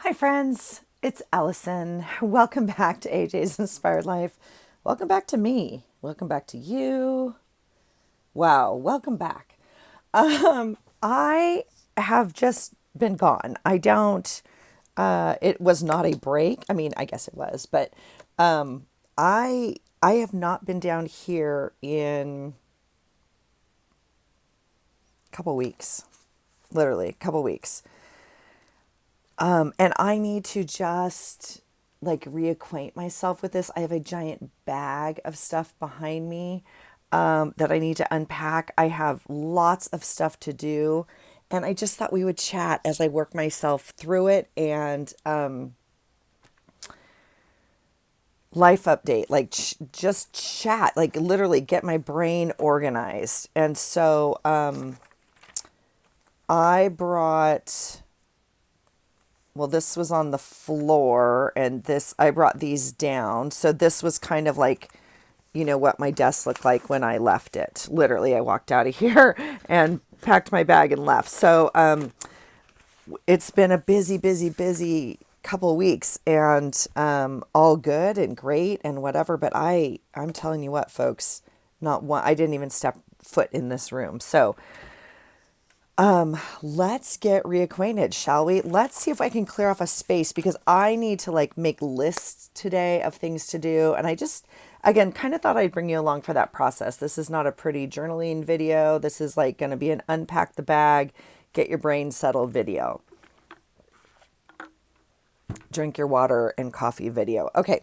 Hi, friends. It's Allison. Welcome back to AJ's Inspired Life. Welcome back to me. Welcome back to you. Wow, welcome back. I have just been gone. It was not a break. I mean, I guess it was, but I have not been down here in a couple weeks, literally a couple weeks. And I need to just like reacquaint myself with this. I have a giant bag of stuff behind me that I need to unpack. I have lots of stuff to do. And I just thought we would chat as I work myself through it and life update, like just chat, like literally get my brain organized. And so I brought well, this was on the floor and I brought these down. So this was kind of like, what my desk looked like when I left it. Literally, I walked out of here and packed my bag and left. So it's been a busy couple of weeks and all good and great and whatever. But I'm telling you what, folks, not one, I didn't even step foot in this room. So let's get reacquainted, shall we? Let's see if I can clear off a space because I need to like make lists today of things to do. And I just, again, kind of thought I'd bring you along for that process. This is not a pretty journaling video. This is like going to be an unpack the bag, get your brain settled video. Drink your water and coffee video. Okay.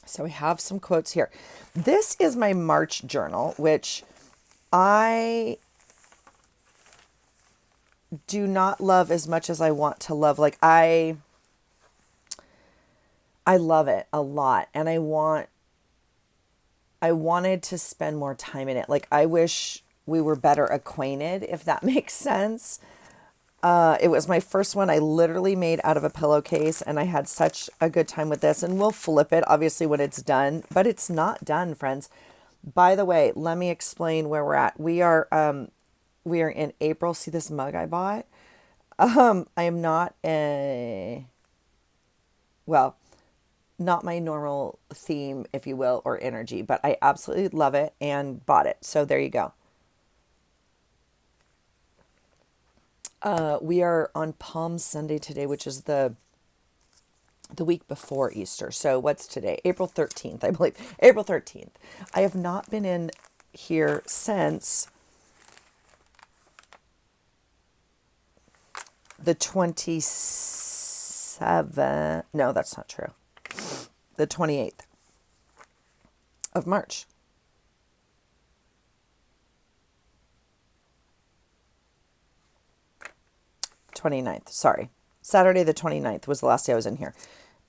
So we have some quotes here. This is my March journal, which I do not love as much as I want to love. Like I love it a lot and I wanted to spend more time in it. Like I wish we were better acquainted, if that makes sense. It was my first one I literally made out of a pillowcase and I had such a good time with this, and we'll flip it obviously when it's done, but it's not done, friends. By the way, let me explain where we're at. We are in April. See this mug I bought? I am not well, not my normal theme, if you will, or energy, but I absolutely love it and bought it. So there you go. We are on Palm Sunday today, which is the week before Easter. So what's today? April 13th, I believe. April 13th. I have not been in here since the 27th. No, that's not true. The 28th of March. 29th, sorry. Saturday the 29th was the last day I was in here.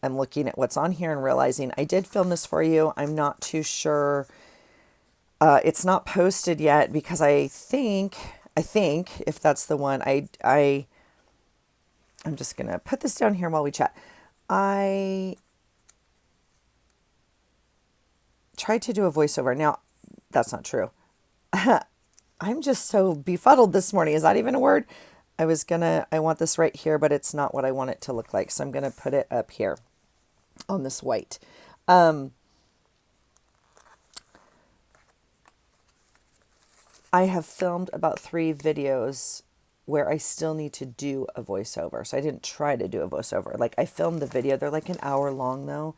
I'm looking at what's on here and realizing I did film this for you. I'm not too sure. It's not posted yet because I think if that's the one, I'm just going to put this down here while we chat. I tried to do a voiceover. Now, that's not true. I'm just so befuddled this morning. Is that even a word? I want this right here, but it's not what I want it to look like. So I'm going to put it up here on this white. I have filmed about 3 videos where I still need to do a voiceover. So I didn't try to do a voiceover. Like I filmed the video. They're like an hour long though.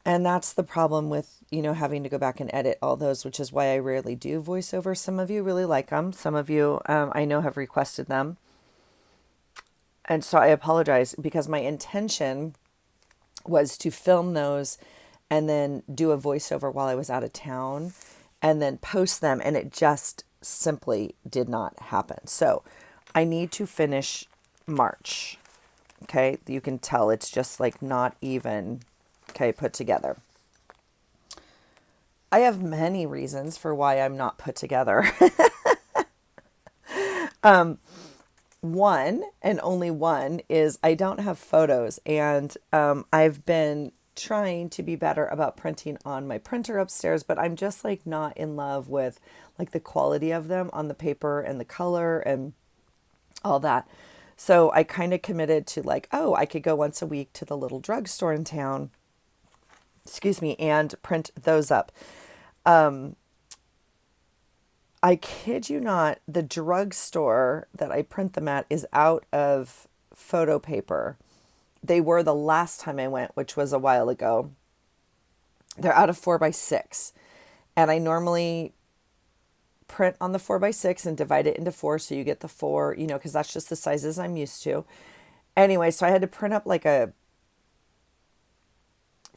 And that's the problem with, having to go back and edit all those, which is why I rarely do voiceover. Some of you really like them. Some of you, I know, have requested them. And so I apologize because my intention was to film those and then do a voiceover while I was out of town and then post them. And it just simply did not happen. So I need to finish March. Okay. You can tell it's just like not even, okay, put together. I have many reasons for why I'm not put together. One and only one is I don't have photos, and I've been trying to be better about printing on my printer upstairs, but I'm just like not in love with like the quality of them on the paper and the color and all that. So I kind of committed to like, oh, I could go once a week to the little drugstore in town, excuse me, and print those up. I kid you not, the drugstore that I print them at is out of photo paper. They were the last time I went, which was a while ago. They're out of 4x6. And I normally print on the 4x6 and divide it into four so you get the four, because that's just the sizes I'm used to. Anyway, so I had to print up like a,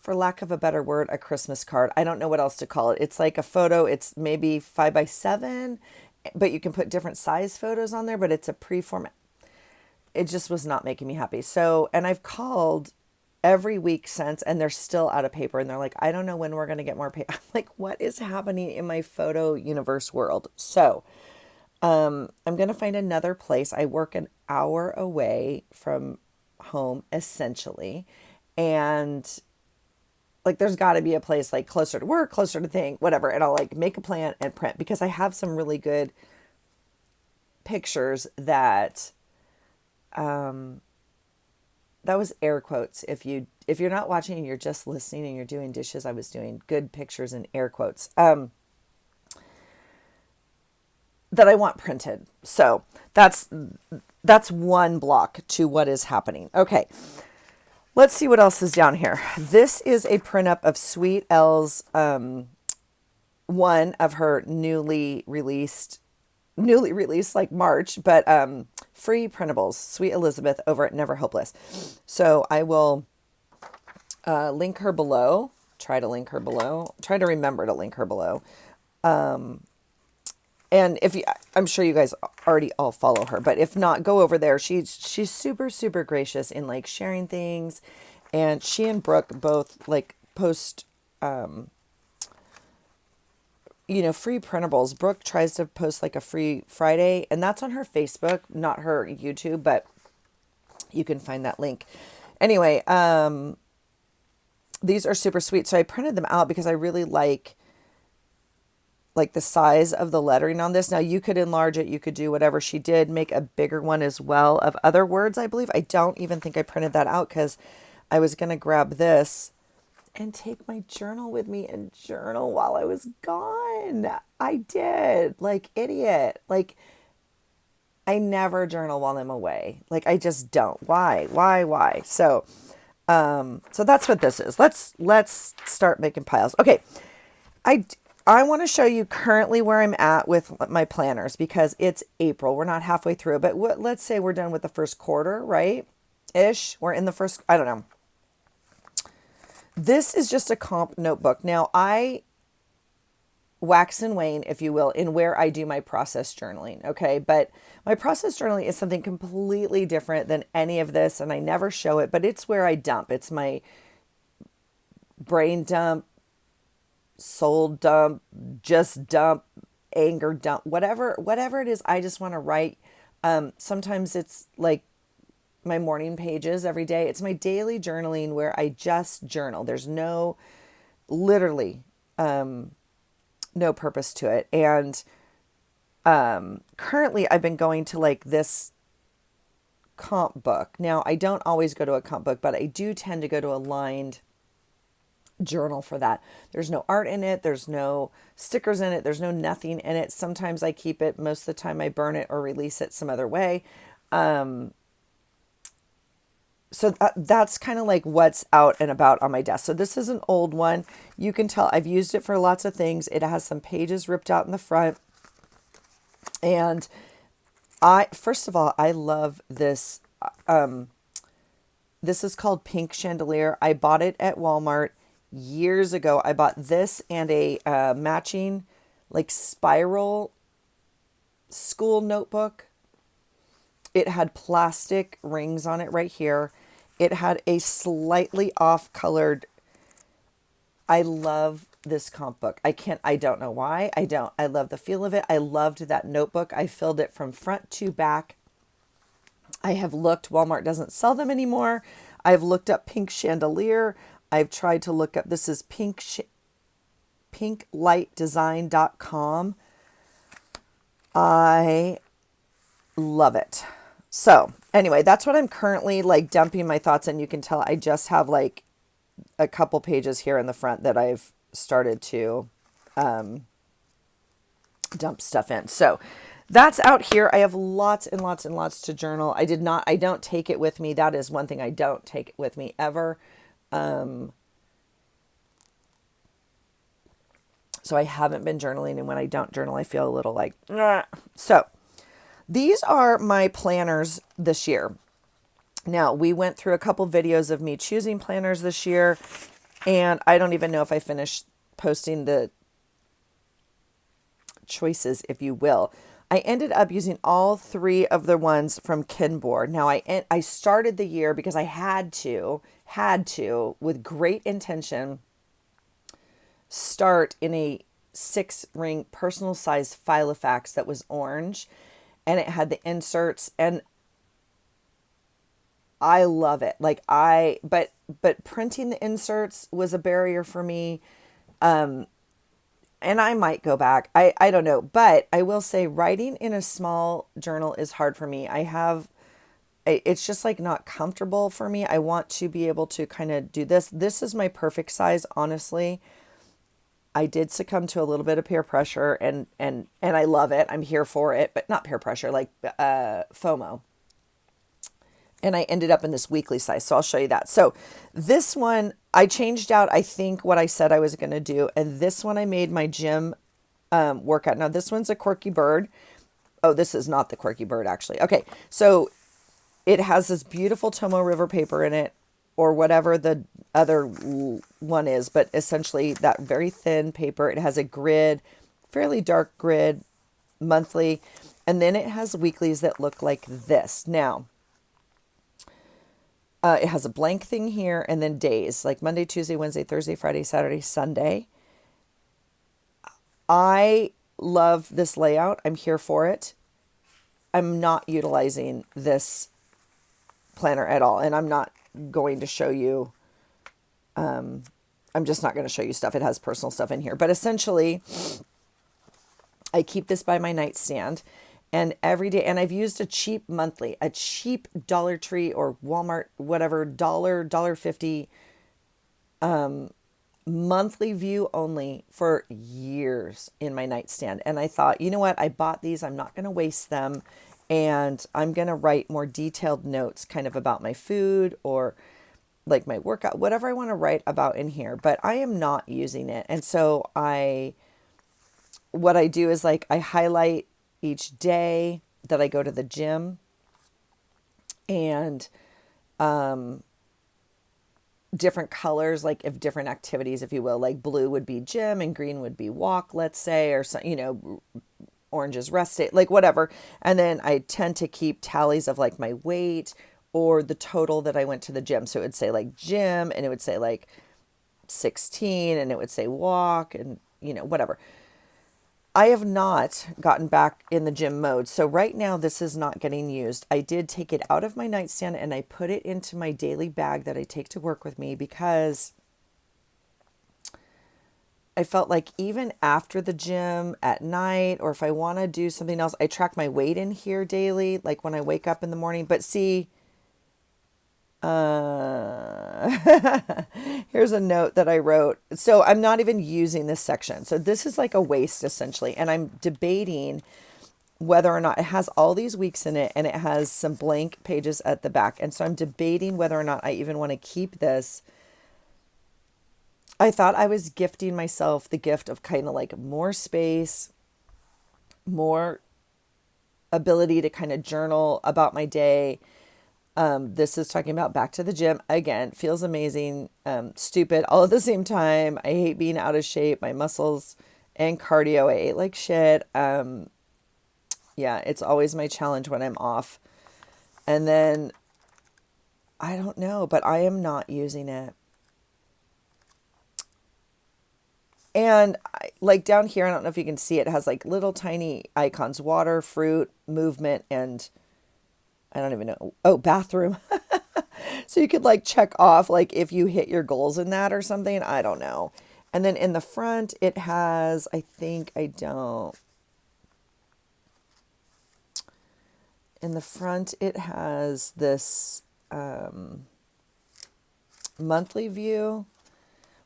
for lack of a better word, a Christmas card. I don't know what else to call it. It's like a photo. It's maybe 5x7, but you can put different size photos on there, but it's a pre-format. It just was not making me happy. So, and I've called every week since, and they're still out of paper. And they're like, I don't know when we're going to get more paper. I'm like, what is happening in my photo universe world? So, I'm going to find another place. I work an hour away from home, essentially. And like, there's got to be a place like closer to work, closer to thing, whatever. And I'll like make a plan and print because I have some really good pictures that, that was air quotes. If you're not watching and you're just listening and you're doing dishes, I was doing good pictures in air quotes, that I want printed. So that's one block to what is happening. Okay. Let's see what else is down here. This is a print up of Sweet Elle's, one of her newly released like March, but free printables, Sweet Elizabeth over at Never Hopeless. So I will link her below, try to remember to link her below. And if you, I'm sure you guys already all follow her, but if not, go over there. She's super, super gracious in like sharing things. And she and Brooke both like post, free printables. Brooke tries to post like a free Friday, and that's on her Facebook, not her YouTube, but you can find that link. Anyway, these are super sweet. So I printed them out because I really like the size of the lettering on this. Now you could enlarge it. You could do whatever. She did make a bigger one as well of other words, I believe. I don't even think I printed that out because I was going to grab this and take my journal with me and journal while I was gone. I did, like idiot. Like I never journal while I'm away. Like I just don't. Why? So that's what this is. Let's start making piles. Okay. I want to show you currently where I'm at with my planners because it's April. We're not halfway through, but let's say we're done with the first quarter, right? Ish. We're in the first, I don't know. This is just a comp notebook. Now I wax and wane, if you will, in where I do my process journaling. Okay. But my process journaling is something completely different than any of this. And I never show it, but it's where I dump. It's my brain dump, soul dump, just dump, anger dump, whatever it is. I just want to write. Sometimes it's like my morning pages every day. It's my daily journaling where I just journal. There's literally no purpose to it. And currently I've been going to like this comp book. Now I don't always go to a comp book, but I do tend to go to a lined journal for that. There's no art in it. There's no stickers in it. There's no nothing in it. Sometimes I keep it. Most of the time I burn it or release it some other way. So that's kind of like what's out and about on my desk. So this is an old one. You can tell I've used it for lots of things. It has some pages ripped out in the front. And first of all, I love this. This is called Pink Chandelier. I bought it at Walmart years ago. I bought this and a matching like spiral school notebook. It had plastic rings on it right here. It had a slightly off colored. I love this comp book. I don't know why. I love the feel of it. I loved that notebook. I filled it from front to back. I have looked, Walmart doesn't sell them anymore. I've looked up Pink Chandelier. I've tried to look up, this is pinklightdesign.com. I love it. So anyway, that's what I'm currently like dumping my thoughts in. You can tell I just have like a couple pages here in the front that I've started to dump stuff in. So that's out here. I have lots and lots and lots to journal. I don't take it with me. That is one thing I don't take with me ever. So I haven't been journaling. And when I don't journal, I feel a little like, nah. So these are my planners this year. Now, we went through a couple videos of me choosing planners this year, and I don't even know if I finished posting the choices, if you will. I ended up using all three of the ones from Kinboard. Now, I started the year because I had to, with great intention, start in a 6-ring personal size Filofax that was orange, and it had the inserts, and I love it. Like but printing the inserts was a barrier for me. And I might go back. I don't know, but I will say writing in a small journal is hard for me. It's just like not comfortable for me. I want to be able to kind of do this. This is my perfect size, honestly. I did succumb to a little bit of peer pressure, and I love it. I'm here for it, but not peer pressure, like FOMO. And I ended up in this weekly size. So I'll show you that. So this one, I changed out, I think, what I said I was going to do. And this one, I made my gym workout. Now, this one's a quirky bird. Oh, this is not the quirky bird, actually. Okay, so it has this beautiful Tomo River paper in it, or whatever the other one is, but essentially that very thin paper. It has a grid, fairly dark grid, monthly, and then it has weeklies that look like this. Now, it has a blank thing here and then days, like Monday, Tuesday, Wednesday, Thursday, Friday, Saturday, Sunday. I love this layout. I'm here for it. I'm not utilizing this planner at all, and I'm not going to show you. I'm just not going to show you stuff. It has personal stuff in here, but essentially, I keep this by my nightstand, and every day, and I've used a cheap Dollar Tree or Walmart, whatever, dollar 50 monthly view only for years in my nightstand. And I thought, you know what? I bought these. I'm not going to waste them. And I'm going to write more detailed notes kind of about my food or like my workout, whatever I want to write about in here, but I am not using it. And so what I do is like I highlight each day that I go to the gym, and different colors, like if different activities, if you will, like blue would be gym and green would be walk, let's say, or some, orange is rest day, like whatever. And then I tend to keep tallies of like my weight or the total that I went to the gym. So it would say like gym, and it would say like 16, and it would say walk, and whatever. I have not gotten back in the gym mode. So right now this is not getting used. I did take it out of my nightstand and I put it into my daily bag that I take to work with me, because I felt like even after the gym at night, or if I want to do something else, I track my weight in here daily, like when I wake up in the morning. But see, here's a note that I wrote. So I'm not even using this section. So this is like a waste essentially. And I'm debating whether or not it has all these weeks in it, and it has some blank pages at the back. And so I'm debating whether or not I even want to keep this. I thought I was gifting myself the gift of kind of like more space, more ability to kind of journal about my day. This is talking about back to the gym. Again, feels amazing, stupid, all at the same time. I hate being out of shape. My muscles and cardio, I ate like shit. Yeah, it's always my challenge when I'm off. And then, I don't know, but I am not using it. And like down here, I don't know if you can see it has like little tiny icons: water, fruit, movement, and I don't even know. Oh, bathroom. So you could like check off like if you hit your goals in that or something. I don't know. And then in the front, it has, I think I don't. in the front, it has this monthly view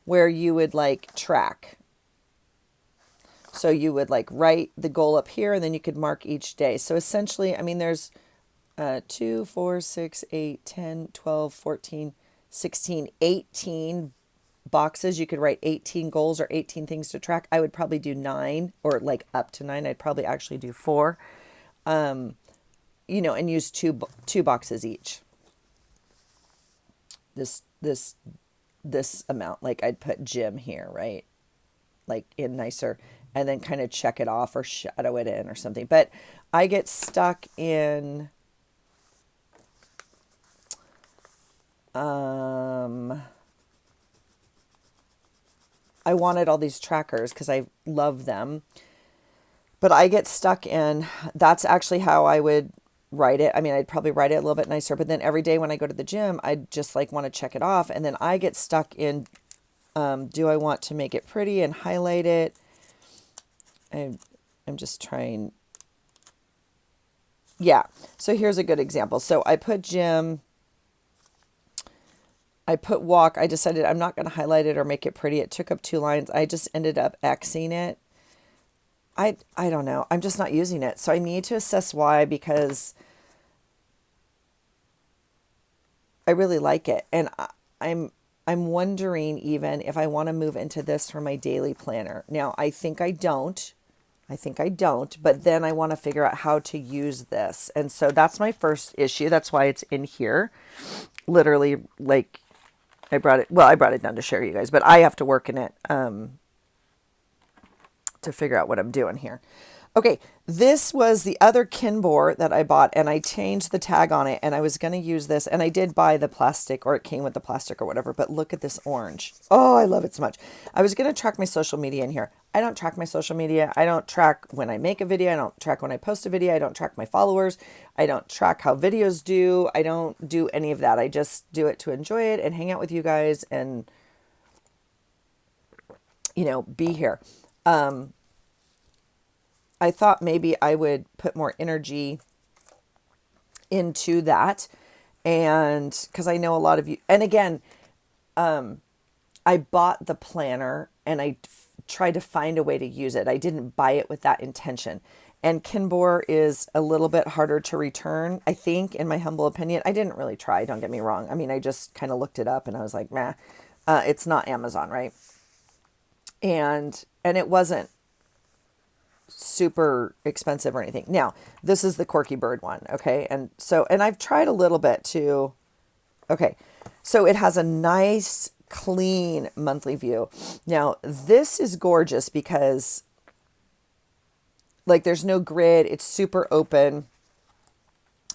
where you would like track. So you would like write the goal up here and then you could mark each day. So essentially, I mean, there's 2, 4, 6, 8, 10, 12, 14, 16, 18 boxes. You could write 18 goals or 18 things to track. I would probably do 9 or like up to 9. I'd probably actually do 4, and use two boxes each. This amount, like I'd put gym here, right? Like in nicer, and then kind of check it off or shadow it in or something. But I get stuck in I wanted all these trackers because I love them. But I get stuck in, that's actually how I would write it. I mean, I'd probably write it a little bit nicer, but then every day when I go to the gym, I just like want to check it off. And then I get stuck in, do I want to make it pretty and highlight it? I'm just trying. Yeah. So here's a good example. So I put gym, I put walk. I decided I'm not going to highlight it or make it pretty. It took up 2 lines. I just ended up Xing it. I don't know. I'm just not using it. So I need to assess why, because I really like it. And I'm wondering even if I want to move into this for my daily planner. Now, I think I don't. But then I want to figure out how to use this. And so that's my first issue. That's why it's in here. Literally, like I brought it down to share you guys, but I have to work in it to figure out what I'm doing here. Okay, this was the other Kinbor that I bought, and I changed the tag on it, and I was going to use this, and I did buy the plastic, or it came with the plastic or whatever, but look at this orange. Oh, I love it so much. I was going to track my social media in here. I don't track my social media. I don't track when I make a video. I don't track when I post a video. I don't track my followers. I don't track how videos do. I don't do any of that. I just do it to enjoy it and hang out with you guys and, be here. I thought maybe I would put more energy into that. And because I know a lot of you, and again, I bought the planner and I tried to find a way to use it. I didn't buy it with that intention. And Kinbor is a little bit harder to return, I think, in my humble opinion. I didn't really try, don't get me wrong. I mean, I just kind of looked it up and I was like, meh, it's not Amazon, right? And it wasn't super expensive or anything. Now, this is the Corky Bird one, okay? And I've tried a little bit too. Okay, so it has a nice, clean monthly view. Now, this is gorgeous because, like, there's no grid. It's super open,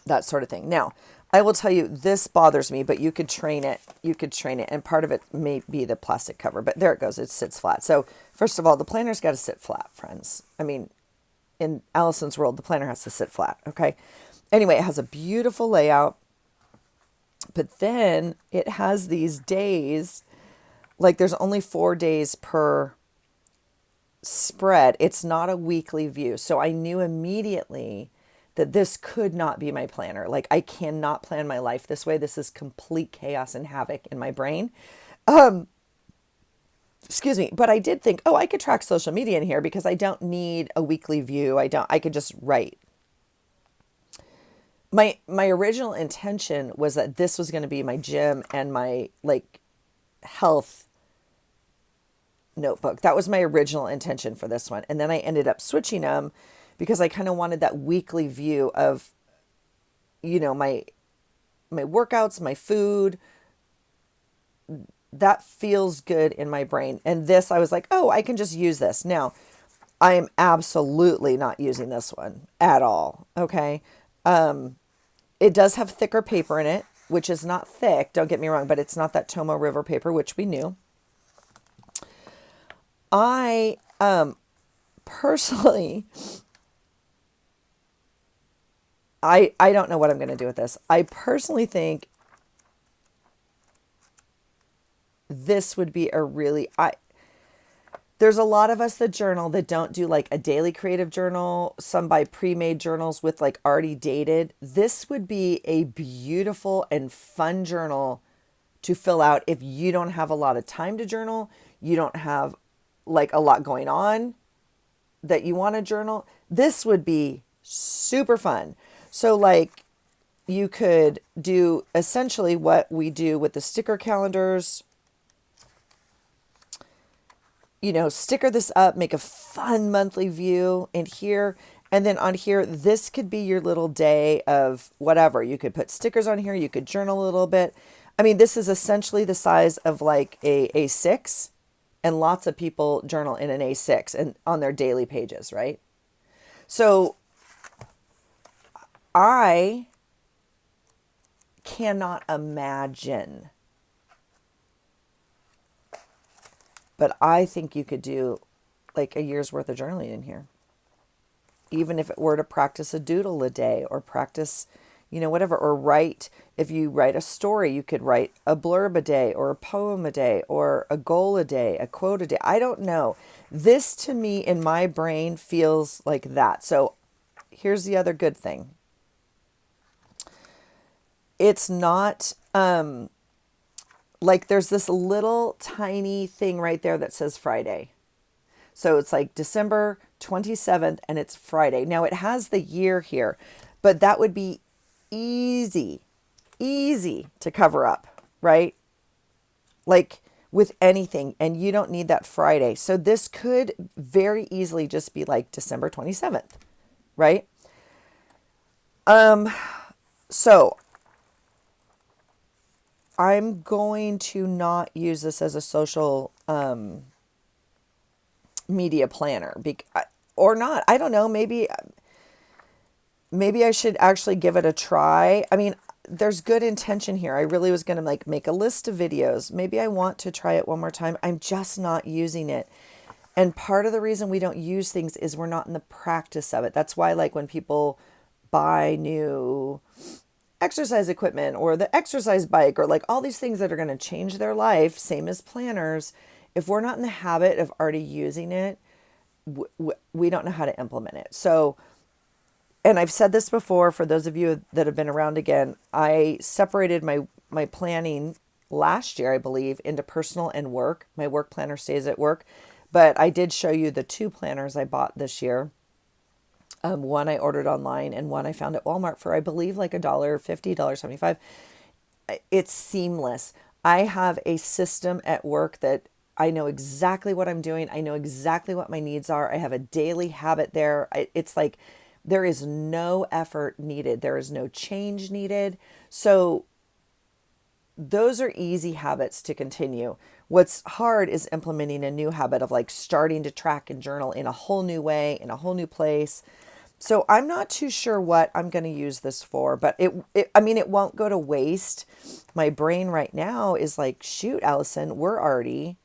that sort of thing. Now, I will tell you, this bothers me, but you could train it. And part of it may be the plastic cover, but there it goes. It sits flat. So first of all, the planner's got to sit flat, friends. I mean, in Allison's world, the planner has to sit flat. Okay. Anyway, it has a beautiful layout, but then it has these days, like there's only 4 days per spread. It's not a weekly view. So I knew immediately that this could not be my planner. Like, I cannot plan my life this way. This is complete chaos and havoc in my brain. Excuse me. But I did think, I could track social media in here because I don't need a weekly view. I could just write. My original intention was that this was going to be my gym and my like health notebook. That was my original intention for this one. And then I ended up switching them because I kind of wanted that weekly view of, my workouts, my food. That feels good in my brain. And this, I was like, I can just use this. Now, I am absolutely not using this one at all. Okay. It does have thicker paper in it, which is not thick. Don't get me wrong, but it's not that Tomo River paper, which we knew. I, personally, I don't know what I'm going to do with this. I personally think this would be a really, There's a lot of us that journal that don't do like a daily creative journal. Some buy pre-made journals with like already dated. This would be a beautiful and fun journal to fill out if you don't have a lot of time to journal, you don't have like a lot going on that you want to journal. This would be super fun. So like you could do essentially what we do with the sticker calendars. You know, sticker this up, make a fun monthly view in here. And then on here, this could be your little day of whatever. You could put stickers on here. You could journal a little bit. I mean, this is essentially the size of like a A6, and lots of people journal in an A6 and on their daily pages, right? So I cannot imagine, but I think you could do like a year's worth of journaling in here. Even if it were to practice a doodle a day or practice, you know, whatever, or write. If you write a story, you could write a blurb a day or a poem a day or a goal a day, a quote a day. I don't know. This to me in my brain feels like that. So here's the other good thing. It's not like there's this little tiny thing right there that says Friday. So it's like December 27th and it's Friday. Now it has the year here, but that would be easy to cover up, right? Like with anything, and you don't need that Friday. So this could very easily just be like December 27th, right? So I'm going to not use this as a social media planner, or not. I don't know. Maybe I should actually give it a try. I mean, there's good intention here. I really was going to like make a list of videos. Maybe I want to try it one more time. I'm just not using it. And part of the reason we don't use things is we're not in the practice of it. That's why like when people buy new exercise equipment or the exercise bike or like all these things that are going to change their life, same as planners, if we're not in the habit of already using it, we don't know how to implement it. So, and I've said this before, for those of you that have been around again, I separated my planning last year, I believe, into personal and work. My work planner stays at work, but I did show you the two planners I bought this year. One I ordered online and one I found at Walmart for, I believe, like $1.50, $1.75. It's seamless. I have a system at work that I know exactly what I'm doing. I know exactly what my needs are. I have a daily habit there. It's like there is no effort needed. There is no change needed. So those are easy habits to continue. What's hard is implementing a new habit of like starting to track and journal in a whole new way, in a whole new place. So I'm not too sure what I'm going to use this for, but I mean, it won't go to waste. My brain right now is like, shoot, Allison, we're already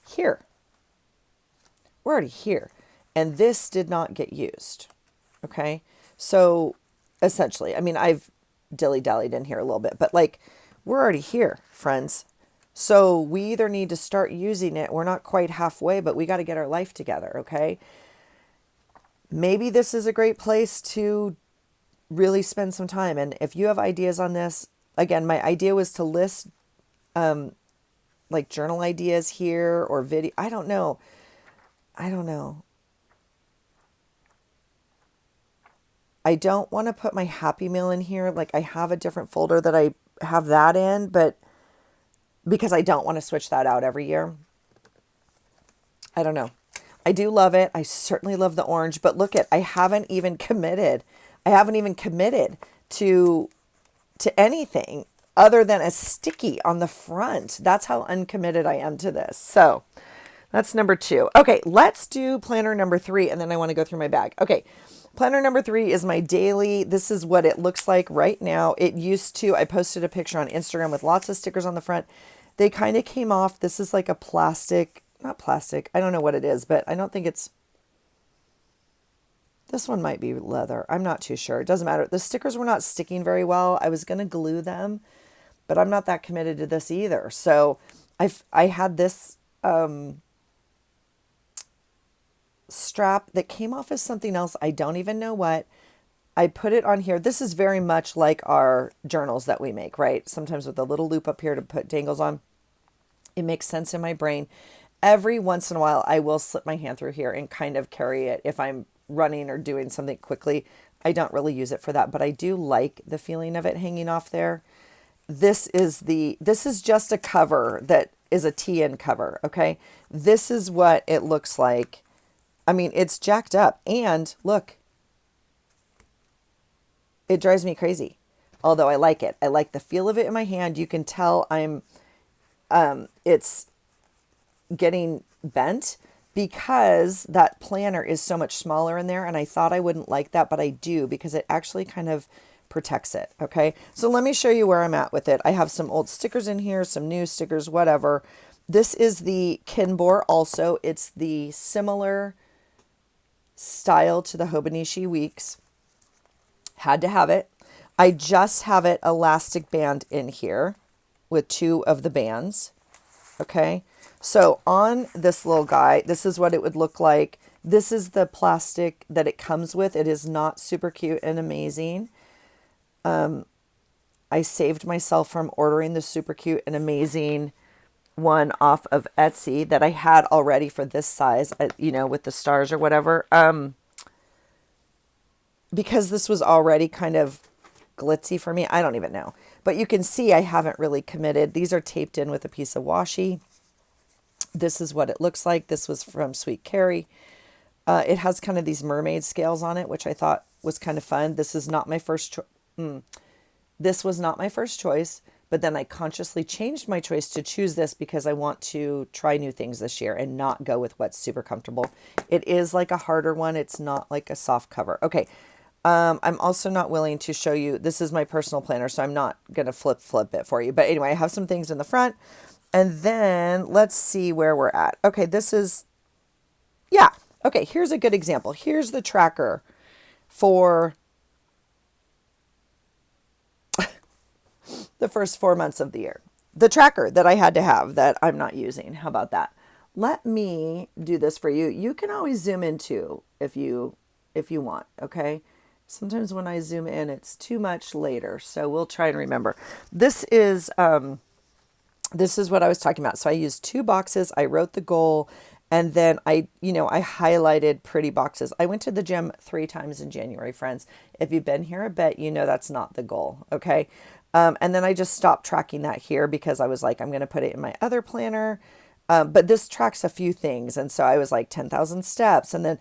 here. We're already here. And this did not get used. Okay. So essentially, I mean, I've dilly-dallied in here a little bit, but like we're already here, friends. So we either need to start using it. We're not quite halfway, but we got to get our life together. Okay. Maybe this is a great place to really spend some time. And if you have ideas on this, again, my idea was to list like journal ideas here or video. I don't know. I don't want to put my Happy Meal in here. Like I have a different folder that I have that in, but because I don't want to switch that out every year. I don't know. I do love it. I certainly love the orange, but look I haven't even committed. I haven't even committed to anything other than a sticky on the front. That's how uncommitted I am to this. So that's number 2. Okay, let's do planner number 3, and then I want to go through my bag. Okay, planner number 3 is my daily. This is what it looks like right now. It used to, I posted a picture on Instagram with lots of stickers on the front. They kind of came off. This is like a plastic, not plastic. I don't know what it is, but I don't think it's, this one might be leather. I'm not too sure. It doesn't matter. The stickers were not sticking very well. I was going to glue them, but I'm not that committed to this either. So I had this strap that came off as something else. I don't even know what. I put it on here. This is very much like our journals that we make, right? Sometimes with a little loop up here to put dangles on. It makes sense in my brain. Every once in a while, I will slip my hand through here and kind of carry it if I'm running or doing something quickly. I don't really use it for that, but I do like the feeling of it hanging off there. This is just a cover that is a TN cover, okay? This is what it looks like. I mean, it's jacked up, and look, it drives me crazy. Although I like it. I like the feel of it in my hand. You can tell it's getting bent because that planner is so much smaller in there, and I thought I wouldn't like that, but I do because it actually kind of protects it. Okay, so let me show you where I'm at with it. I have some old stickers in here, some new stickers, whatever. This is the Kinbor also. It's the similar style to the Hobonichi Weeks. Had to have it. I just have it elastic band in here with two of the bands. Okay, so on this little guy, this is what it would look like. This is the plastic that it comes with. It is not super cute and amazing. I saved myself from ordering the super cute and amazing one off of Etsy that I had already for this size, with the stars or whatever. Because this was already kind of glitzy for me. I don't even know. But you can see I haven't really committed. These are taped in with a piece of washi. This is what it looks like. This was from Sweet Carrie. It has kind of these mermaid scales on it, which I thought was kind of fun. This is not my first This was not my first choice, but then I consciously changed my choice to choose this because I want to try new things this year and not go with what's super comfortable. It is like a harder one. It's not like a soft cover. Okay. I'm also not willing to show you. This is my personal planner, so I'm not going to flip it for you. But anyway, I have some things in the front. And then let's see where we're at. Okay, this is, yeah. Okay, here's a good example. Here's the tracker for the first 4 months of the year. The tracker that I had to have that I'm not using. How about that? Let me do this for you. You can always zoom in too if you want, okay? Sometimes when I zoom in, it's too much later. So we'll try and remember. This is what I was talking about. So I used 2 boxes. I wrote the goal, and then I highlighted pretty boxes. I went to the gym 3 times in January, friends. If you've been here a bit, you know that's not the goal, okay? And then I just stopped tracking that here because I was like, I'm going to put it in my other planner. But this tracks a few things. And so I was like 10,000 steps. And then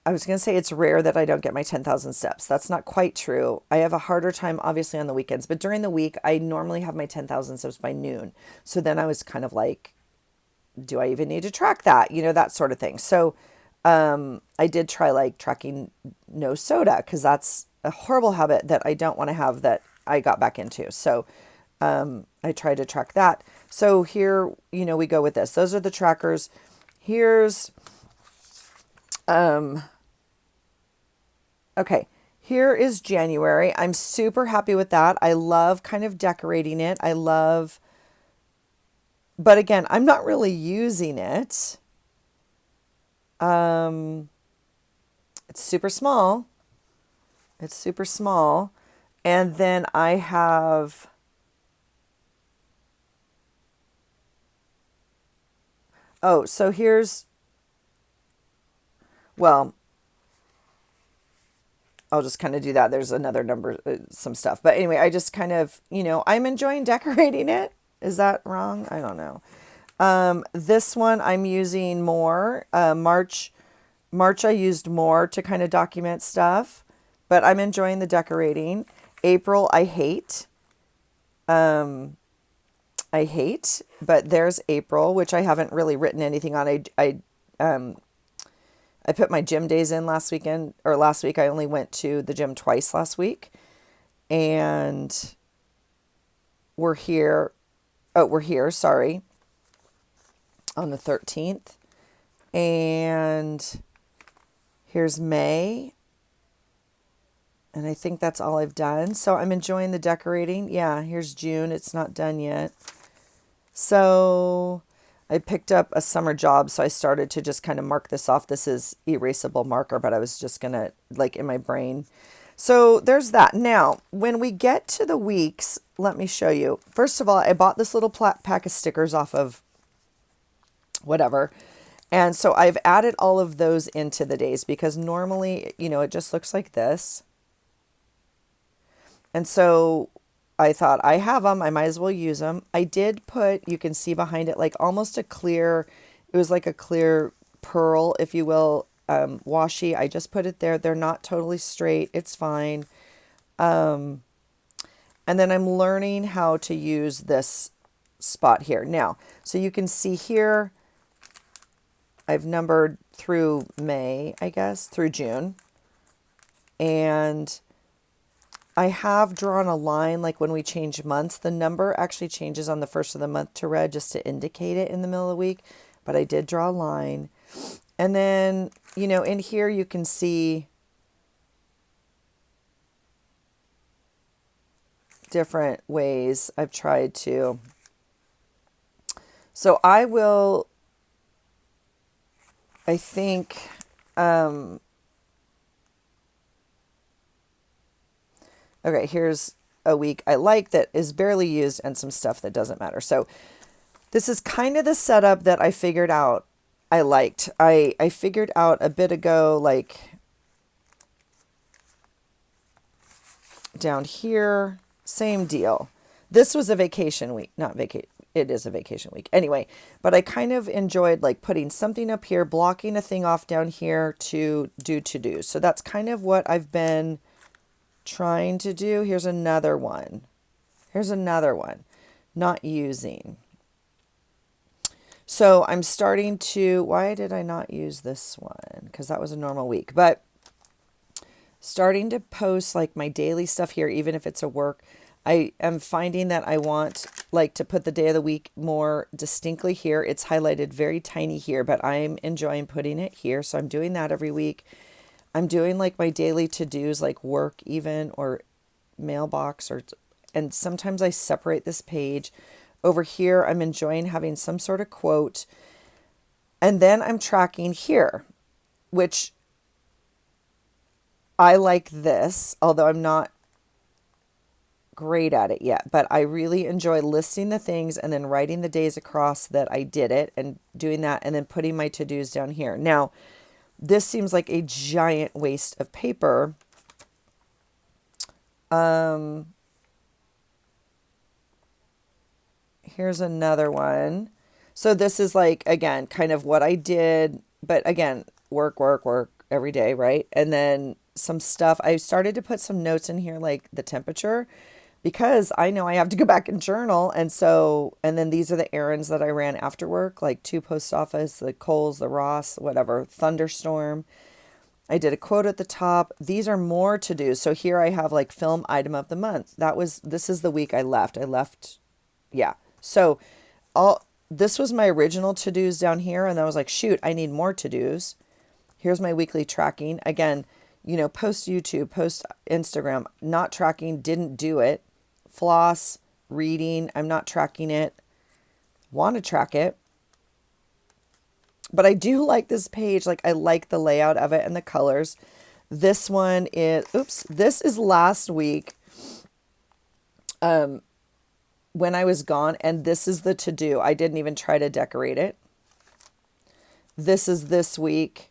I was going to say it's rare that I don't get my 10,000 steps. That's not quite true. I have a harder time, obviously, on the weekends. But during the week, I normally have my 10,000 steps by noon. So then I was kind of like, do I even need to track that? That sort of thing. So I did try like tracking no soda because that's a horrible habit that I don't want to have that I got back into. So I tried to track that. So here, we go with this. Those are the trackers. Here's... Okay, here is January. I'm super happy with that. I love kind of decorating it. But again, I'm not really using it. It's super small. It's super small. And then I have, so here's, well, I'll just kind of do that. There's another number, some stuff. But anyway, I just kind of, I'm enjoying decorating it. Is that wrong? I don't know. This one I'm using more. March I used more to kind of document stuff, but I'm enjoying the decorating. April I hate. But there's April, which I haven't really written anything on. I put my gym days in last week. I only went to the gym twice last week. And we're here, sorry, on the 13th. And here's May. And I think that's all I've done. So I'm enjoying the decorating. Yeah, here's June. It's not done yet. So I picked up a summer job, so I started to just kind of mark this off. This is erasable marker, but I was just going to, like, in my brain. So there's that. Now, when we get to the weeks, let me show you. First of all, I bought this little pack of stickers off of whatever. And so I've added all of those into the days because normally, you know, it just looks like this. And so I thought I have them, I might as well use them. I did put, you can see behind it, like almost a clear, it was like a clear pearl, if you will, washi. I just put it there. They're not totally straight. It's fine. And then I'm learning how to use this spot here. Now, so you can see here, I've numbered through May, I guess, through June. And I have drawn a line, like when we change months, the number actually changes on the first of the month to red just to indicate it in the middle of the week. But I did draw a line. And then, you know, in here you can see different ways I've tried to. So I will, I think, okay, here's a week I like that is barely used and some stuff that doesn't matter. So this is kind of the setup that I figured out I liked. I figured out a bit ago, like down here, same deal. This was a vacation week, not vacation. It is a vacation week anyway, but I kind of enjoyed like putting something up here, blocking a thing off down here to do to-do. So that's kind of what I've been trying to do. Here's another one. Here's another one. Not using. So I'm starting to, why did I not use this one? Because that was a normal week. But starting to post like my daily stuff here, even if it's a work. I am finding that I want like to put the day of the week more distinctly here. It's highlighted very tiny here, but I'm enjoying putting it here. So I'm doing that every week. I'm doing like my daily to-dos, like work even, or mailbox, and sometimes I separate this page. Over here, I'm enjoying having some sort of quote. And then I'm tracking here, which I like this, although I'm not great at it yet, but I really enjoy listing the things and then writing the days across that I did it and doing that and then putting my to-dos down here. Now, this seems like a giant waste of paper. Here's another one. So this is like, again, kind of what I did, but again, work every day, right? And then some stuff. I started to put some notes in here, like the temperature, because I know I have to go back and journal. And so, and then these are the errands that I ran after work, like 2 post office, the Kohl's, the Ross, whatever, thunderstorm. I did a quote at the top. These are more to do. So here I have like film item of the month. This is the week I left. Yeah. So this was my original to-dos down here. And I was like, shoot, I need more to-dos. Here's my weekly tracking. Again, you know, post YouTube, post Instagram, not tracking, didn't do it. Floss, reading, I'm not tracking it. Want to track it. But I do like this page. Like I like the layout of it and the colors. This one is, this is last week when I was gone. And this is the to-do. I didn't even try to decorate it. This is this week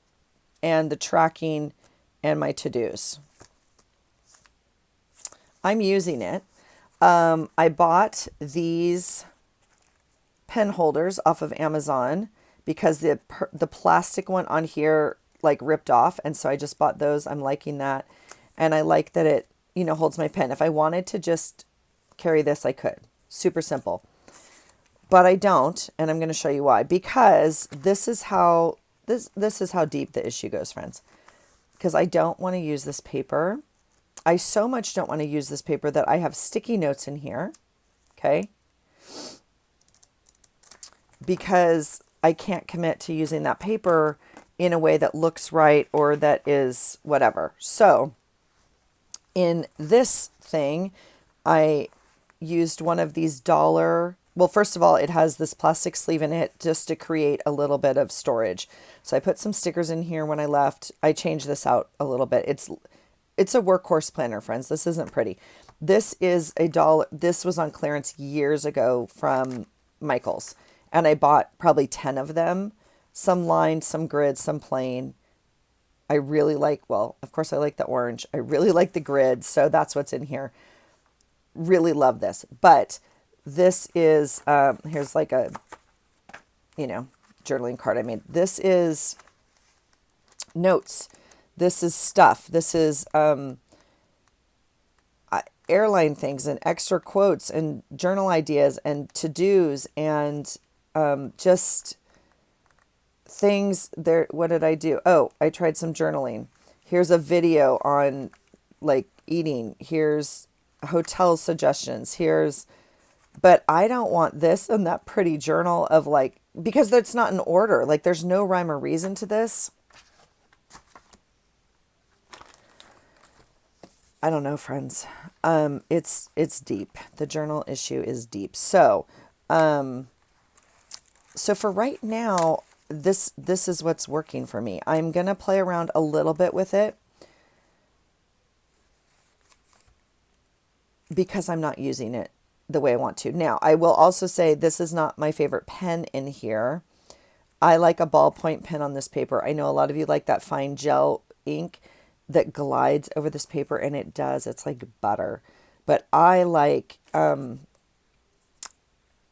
and the tracking and my to-dos. I'm using it. I bought these pen holders off of Amazon because the plastic one on here like ripped off. And so I just bought those. I'm liking that. And I like that it, you know, holds my pen. If I wanted to just carry this, I could. Super simple. But I don't. And I'm going to show you why. Because this is how deep the issue goes, friends. Because I don't want to use this paper. I so much don't want to use this paper that I have sticky notes in here. Okay. Because I can't commit to using that paper in a way that looks right or that is whatever. So In this thing, I used one of these dollar. Well, first of all, it has this plastic sleeve in it just to create a little bit of storage. So I put some stickers in here when I left. I changed this out a little bit. It's a workhorse planner, friends. This isn't pretty. This is a dollar. This was on clearance years ago from Michael's, and I bought probably 10 of them. Some lined, some grid, some plain. I really like, well, of course I like the orange. I really like the grid, so that's what's in here. Really love this. But this is, here's like a, journaling card I made. This is notes. This is stuff. This is airline things and extra quotes and journal ideas and to-dos and just things there. What did I do? Oh, I tried some journaling. Here's a video on like eating. Here's hotel suggestions. But I don't want this and that pretty journal of like, because that's not in order. Like there's no rhyme or reason to this. I don't know, friends. It's deep. The journal issue is deep. So for right now, this is what's working for me. I'm going to play around a little bit with it because I'm not using it the way I want to. Now, I will also say this is not my favorite pen in here. I like a ballpoint pen on this paper. I know a lot of you like that fine gel ink that glides over this paper, and it does. It's like butter. But I like,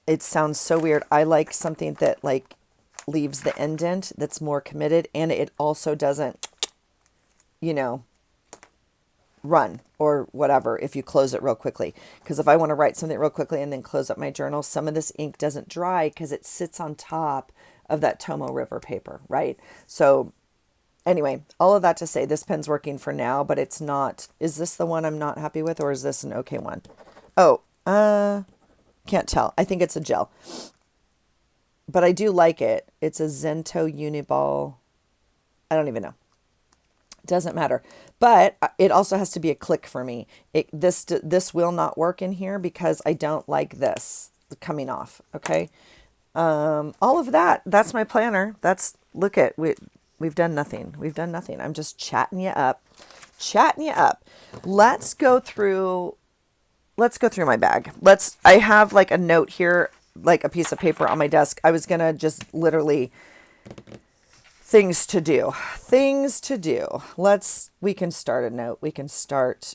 it sounds so weird. I like something that like leaves the indent that's more committed, and it also doesn't, run or whatever if you close it real quickly. Because if I want to write something real quickly and then close up my journal, some of this ink doesn't dry because it sits on top of that Tomo River paper, right? So anyway, all of that to say, this pen's working for now, but it's not. Is this the one I'm not happy with, or is this an okay one? Oh, can't tell. I think it's a gel. But I do like it. It's a Zento Uniball. I don't even know. Doesn't matter. But it also has to be a click for me. This will not work in here because I don't like this coming off. Okay. All of that. That's my planner. Look at, we've done nothing. We've done nothing. I'm just chatting you up. Let's go through my bag. I have like a note here, like a piece of paper on my desk. I was going to just literally things to do. We can start a note. We can start,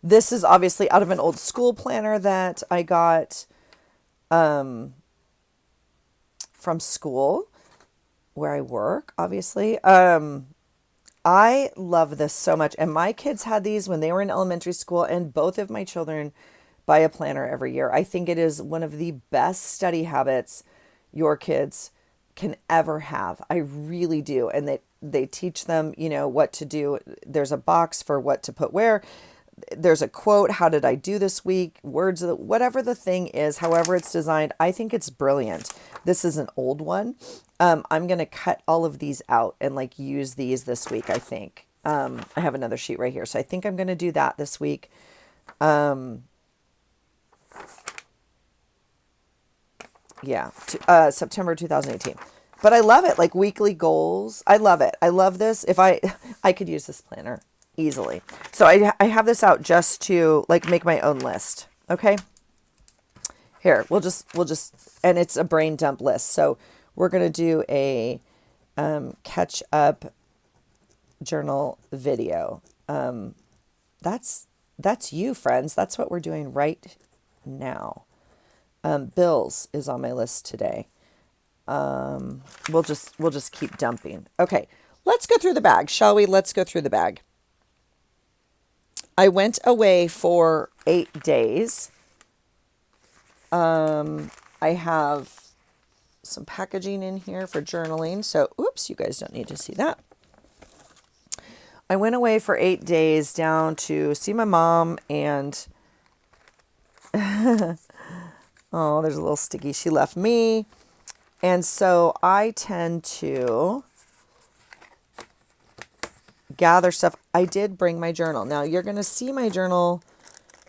this is obviously out of an old school planner that I got, from school where I work, obviously. I love this so much. And my kids had these when they were in elementary school, and both of my children buy a planner every year. I think it is one of the best study habits your kids can ever have. I really do. And they teach them, what to do. There's a box for what to put where. There's a quote. How did I do this week? Words, whatever the thing is, however it's designed. I think it's brilliant. This is an old one. I'm going to cut all of these out and like use these this week, I think. I have another sheet right here. So I think I'm going to do that this week. September 2018. But I love it. Like weekly goals. I love it. I love this. If I could use this planner easily. So I have this out just to like make my own list. Okay. Here, we'll just, and it's a brain dump list. So we're going to do a, catch up journal video. That's you, friends. That's what we're doing right now. Bills is on my list today. We'll just keep dumping. Okay. Let's go through the bag, shall we? Let's go through the bag. I went away for 8 days. I have some packaging in here for journaling. So, oops, you guys don't need to see that. I went away for 8 days down to see my mom, and oh, there's a little sticky. She left me. And so I tend to gather stuff. I did bring my journal. Now you're going to see my journal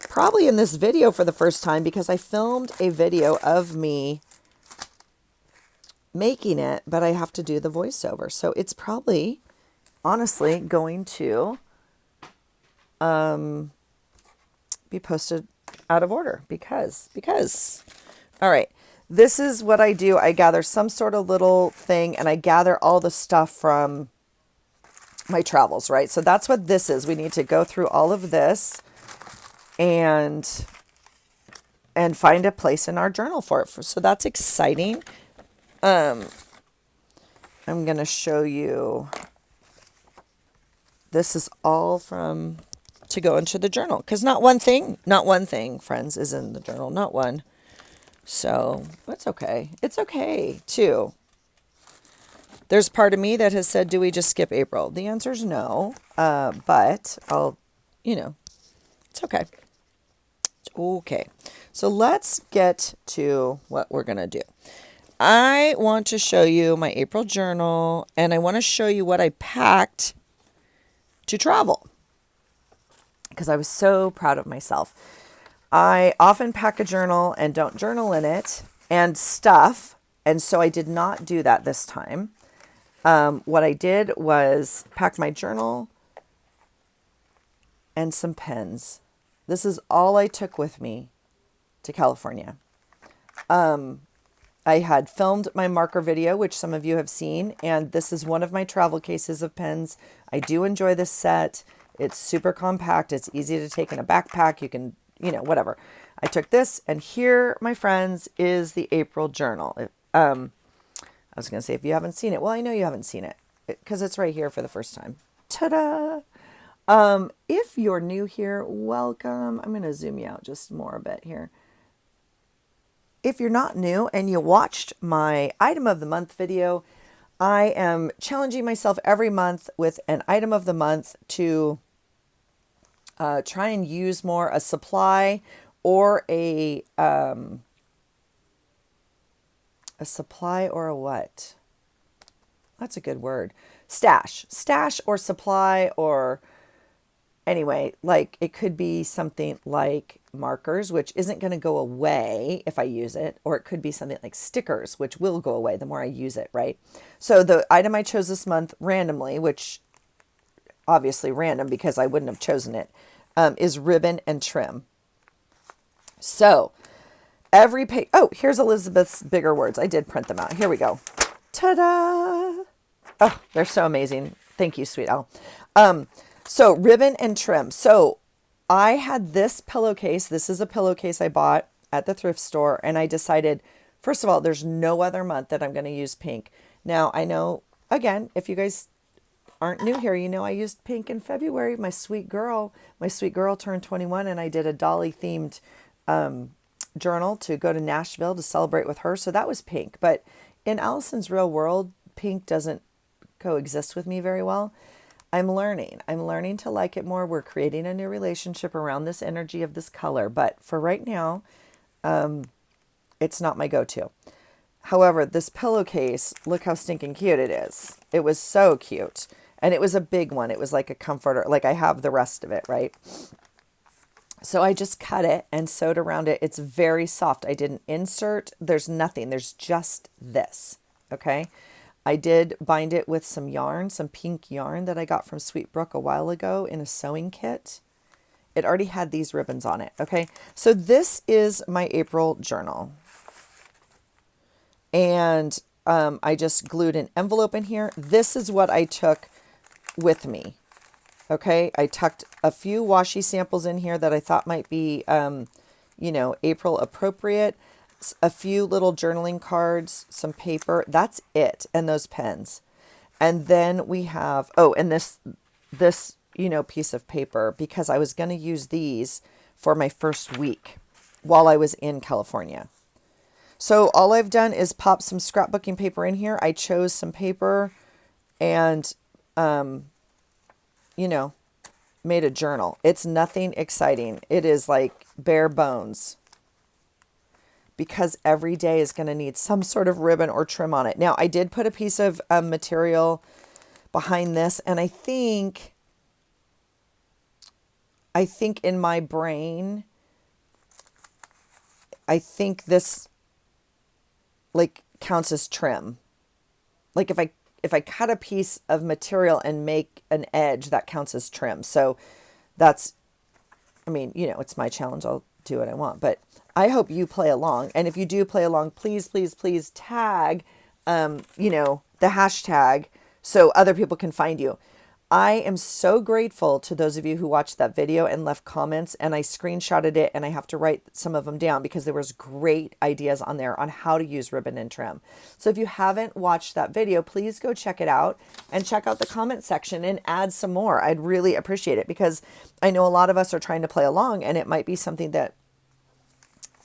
probably in this video for the first time because I filmed a video of me making it, but I have to do the voiceover. So it's probably honestly going to be posted out of order because all right, this is what I do. I gather some sort of little thing and I gather all the stuff from my travels, right? So that's what this is. We need to go through all of this and find a place in our journal for it. So that's exciting. I'm going to show you. This is all from to go into the journal because not one thing, friends, is in the journal. Not one. So it's okay. It's okay too. There's part of me that has said, do we just skip April? The answer is no. But I'll, it's okay. It's okay. So let's get to what we're going to do. I want to show you my April journal and I want to show you what I packed to travel because I was so proud of myself. I often pack a journal and don't journal in it and stuff. And so I did not do that this time. What I did was pack my journal and some pens. This is all I took with me to California. I had filmed my marker video, which some of you have seen, and this is one of my travel cases of pens. I do enjoy this set. It's super compact. It's easy to take in a backpack. You can, whatever. I took this, and here, my friends, is the April journal. I was going to say, if you haven't seen it, well, I know you haven't seen it because it's right here for the first time. Ta-da! If you're new here, welcome. I'm going to zoom you out just more a bit here. If you're not new and you watched my item of the month video, I am challenging myself every month with an item of the month to try and use more a supply or a supply or a what? That's a good word. Stash or supply or anyway, like it could be something like markers, which isn't going to go away if I use it, or it could be something like stickers, which will go away the more I use it, right? So the item I chose this month randomly, which obviously random because I wouldn't have chosen it, is ribbon and trim. So every page, here's Elizabeth's bigger words. I did print them out. Here we go. Ta-da! Oh, they're so amazing. Thank you, sweet Al. So ribbon and trim. So I had this pillowcase. This is a pillowcase I bought at the thrift store. And I decided, first of all, there's no other month that I'm going to use pink. Now, I know, again, if you guys aren't new here, I used pink in February. My sweet girl turned 21 and I did a Dolly themed journal to go to Nashville to celebrate with her. So that was pink. But in Allison's real world, pink doesn't coexist with me very well. I'm learning to like it more. We're creating a new relationship around this energy of this color. But for right now, it's not my go-to. However, this pillowcase, look how stinking cute it is. It was so cute. And it was a big one. It was like a comforter. Like I have the rest of it, right? So I just cut it and sewed around it. It's very soft. I didn't insert. There's nothing. There's just this. Okay. I did bind it with some yarn, some pink yarn that I got from Sweet Brook a while ago in a sewing kit. It already had these ribbons on it. Okay. So this is my April journal. And I just glued an envelope in here. This is what I took with me. Okay. I tucked a few washi samples in here that I thought might be, April appropriate. A few little journaling cards, some paper. That's it. And those pens. And then we have, and this, piece of paper, because I was going to use these for my first week while I was in California. So all I've done is pop some scrapbooking paper in here. I chose some paper and, made a journal. It's nothing exciting. It is like bare bones. Because every day is going to need some sort of ribbon or trim on it. Now, I did put a piece of material behind this, and I think I think in my brain, I think this like counts as trim. Like if I cut a piece of material and make an edge, that counts as trim. So that's, I mean, you know, it's my challenge. I'll do what I want, but I hope you play along. And if you do play along, please, please, please tag, you know, the hashtag so other people can find you. I am so grateful to those of you who watched that video and left comments, and I screenshotted it and I have to write some of them down because there was great ideas on there on how to use ribbon and trim. So if you haven't watched that video, please go check it out and check out the comment section and add some more. I'd really appreciate it because I know a lot of us are trying to play along and it might be something that,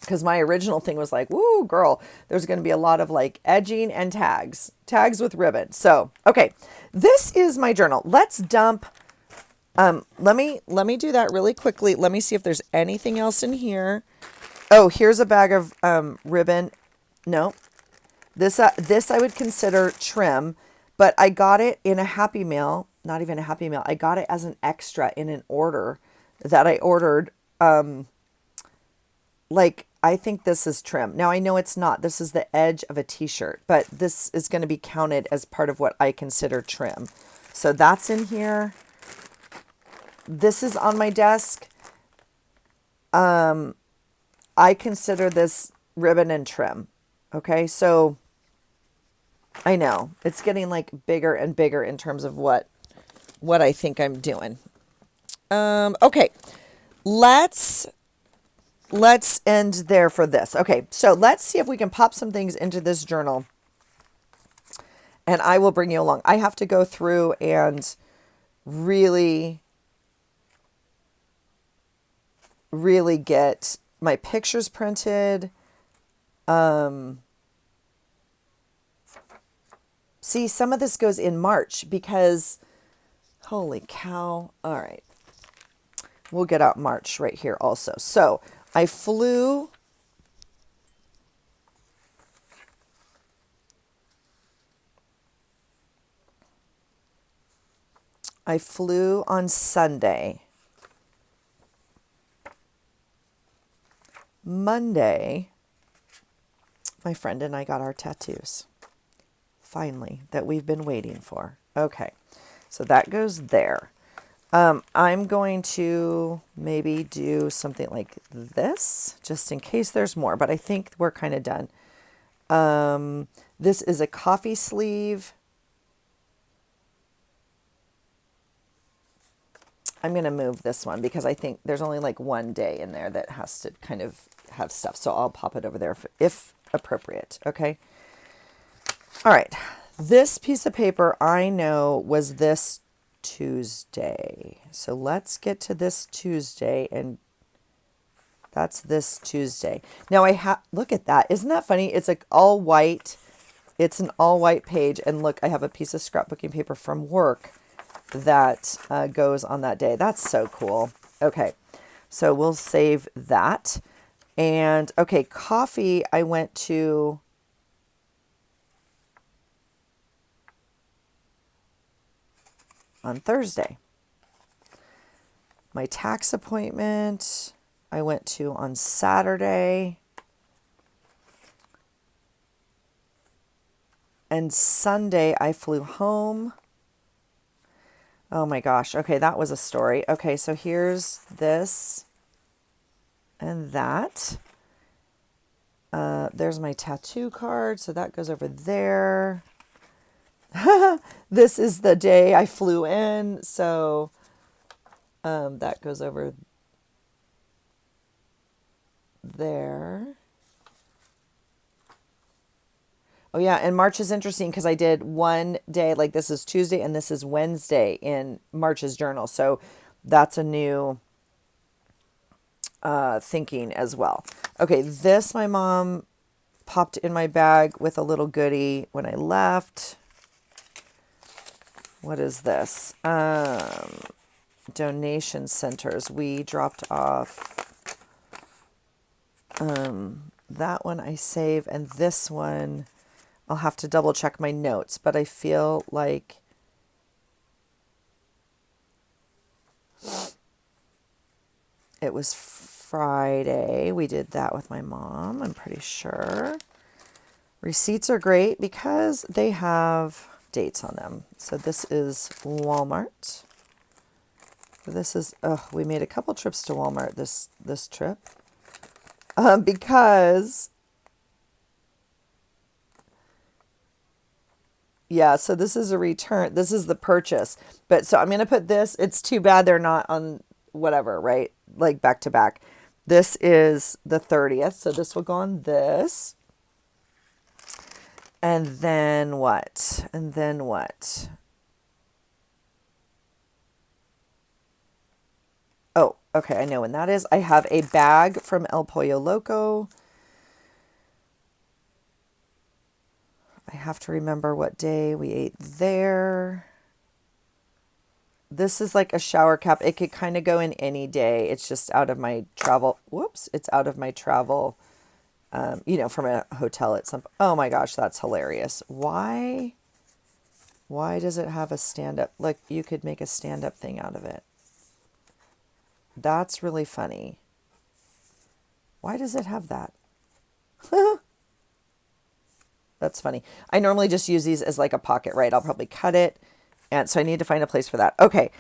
because my original thing was like, woo, girl, there's going to be a lot of like edging and tags with ribbon. So, okay, this is my journal. Let's dump. Let me do that really quickly. Let me see if there's anything else in here. Oh, here's a bag of ribbon. No, this I would consider trim, but I got it in a Happy Mail. Not even a Happy Mail. I got it as an extra in an order that I ordered. Like, I think this is trim. Now, I know it's not. This is the edge of a t-shirt, but this is going to be counted as part of what I consider trim. So that's in here. This is on my desk. I consider this ribbon and trim. Okay, so I know it's getting like bigger and bigger in terms of what I think I'm doing. Okay, let's end there for this. Okay, so let's see if we can pop some things into this journal and I will bring you along. I have to go through and really get my pictures printed. See, some of this goes in March because, holy cow. All right. We'll get out March right here also. So I flew on Sunday. Monday, my friend and I got our tattoos. Finally, that we've been waiting for. Okay, so that goes there. I'm going to maybe do something like this, just in case there's more, but I think we're kind of done. This is a coffee sleeve. I'm going to move this one because I think there's only like one day in there that has to kind of have stuff. So I'll pop it over there if appropriate. Okay. All right. This piece of paper I know was this Tuesday. So let's get to this Tuesday, and that's this Tuesday. Now look at that. Isn't that funny? It's like all white. It's an all white page. And look, I have a piece of scrapbooking paper from work that goes on that day. That's so cool. Okay. So we'll save that. And okay, coffee, I went to on Thursday. My tax appointment, I went to on Saturday. And Sunday, I flew home. Oh my gosh. Okay, that was a story. Okay, so here's this and that. There's my tattoo card, so that goes over there. This is the day I flew in, so that goes over there. Oh yeah, and March is interesting because I did one day, like this is Tuesday and this is Wednesday in March's journal. So that's a new thinking as well. Okay, this my mom popped in my bag with a little goodie when I left. What is this? Donation centers. We dropped off that one I save, and this one I'll have to double check my notes, but I feel like It was Friday. We did that with my mom, I'm pretty sure. Receipts are great because they have dates on them. So this is Walmart. This is, oh, we made a couple trips to Walmart this trip. Because, yeah, so this is a return. This is the purchase. But so I'm going to put this. It's too bad they're not on whatever, right? Like back to back. This is the 30th. So this will go on this. And then what? And then what? Oh, okay. I know when that is. I have a bag from El Pollo Loco. I have to remember what day we ate there. This is like a shower cap. It could kind of go in any day. It's just out of my travel. Whoops. It's out of my travel, from a hotel at some. Oh my gosh, that's hilarious. Why does it have a stand-up? Like you could make a stand-up thing out of it. That's really funny. Why does it have that? That's funny. I normally just use these as like a pocket, right? I'll probably cut it. And so I need to find a place for that. Okay.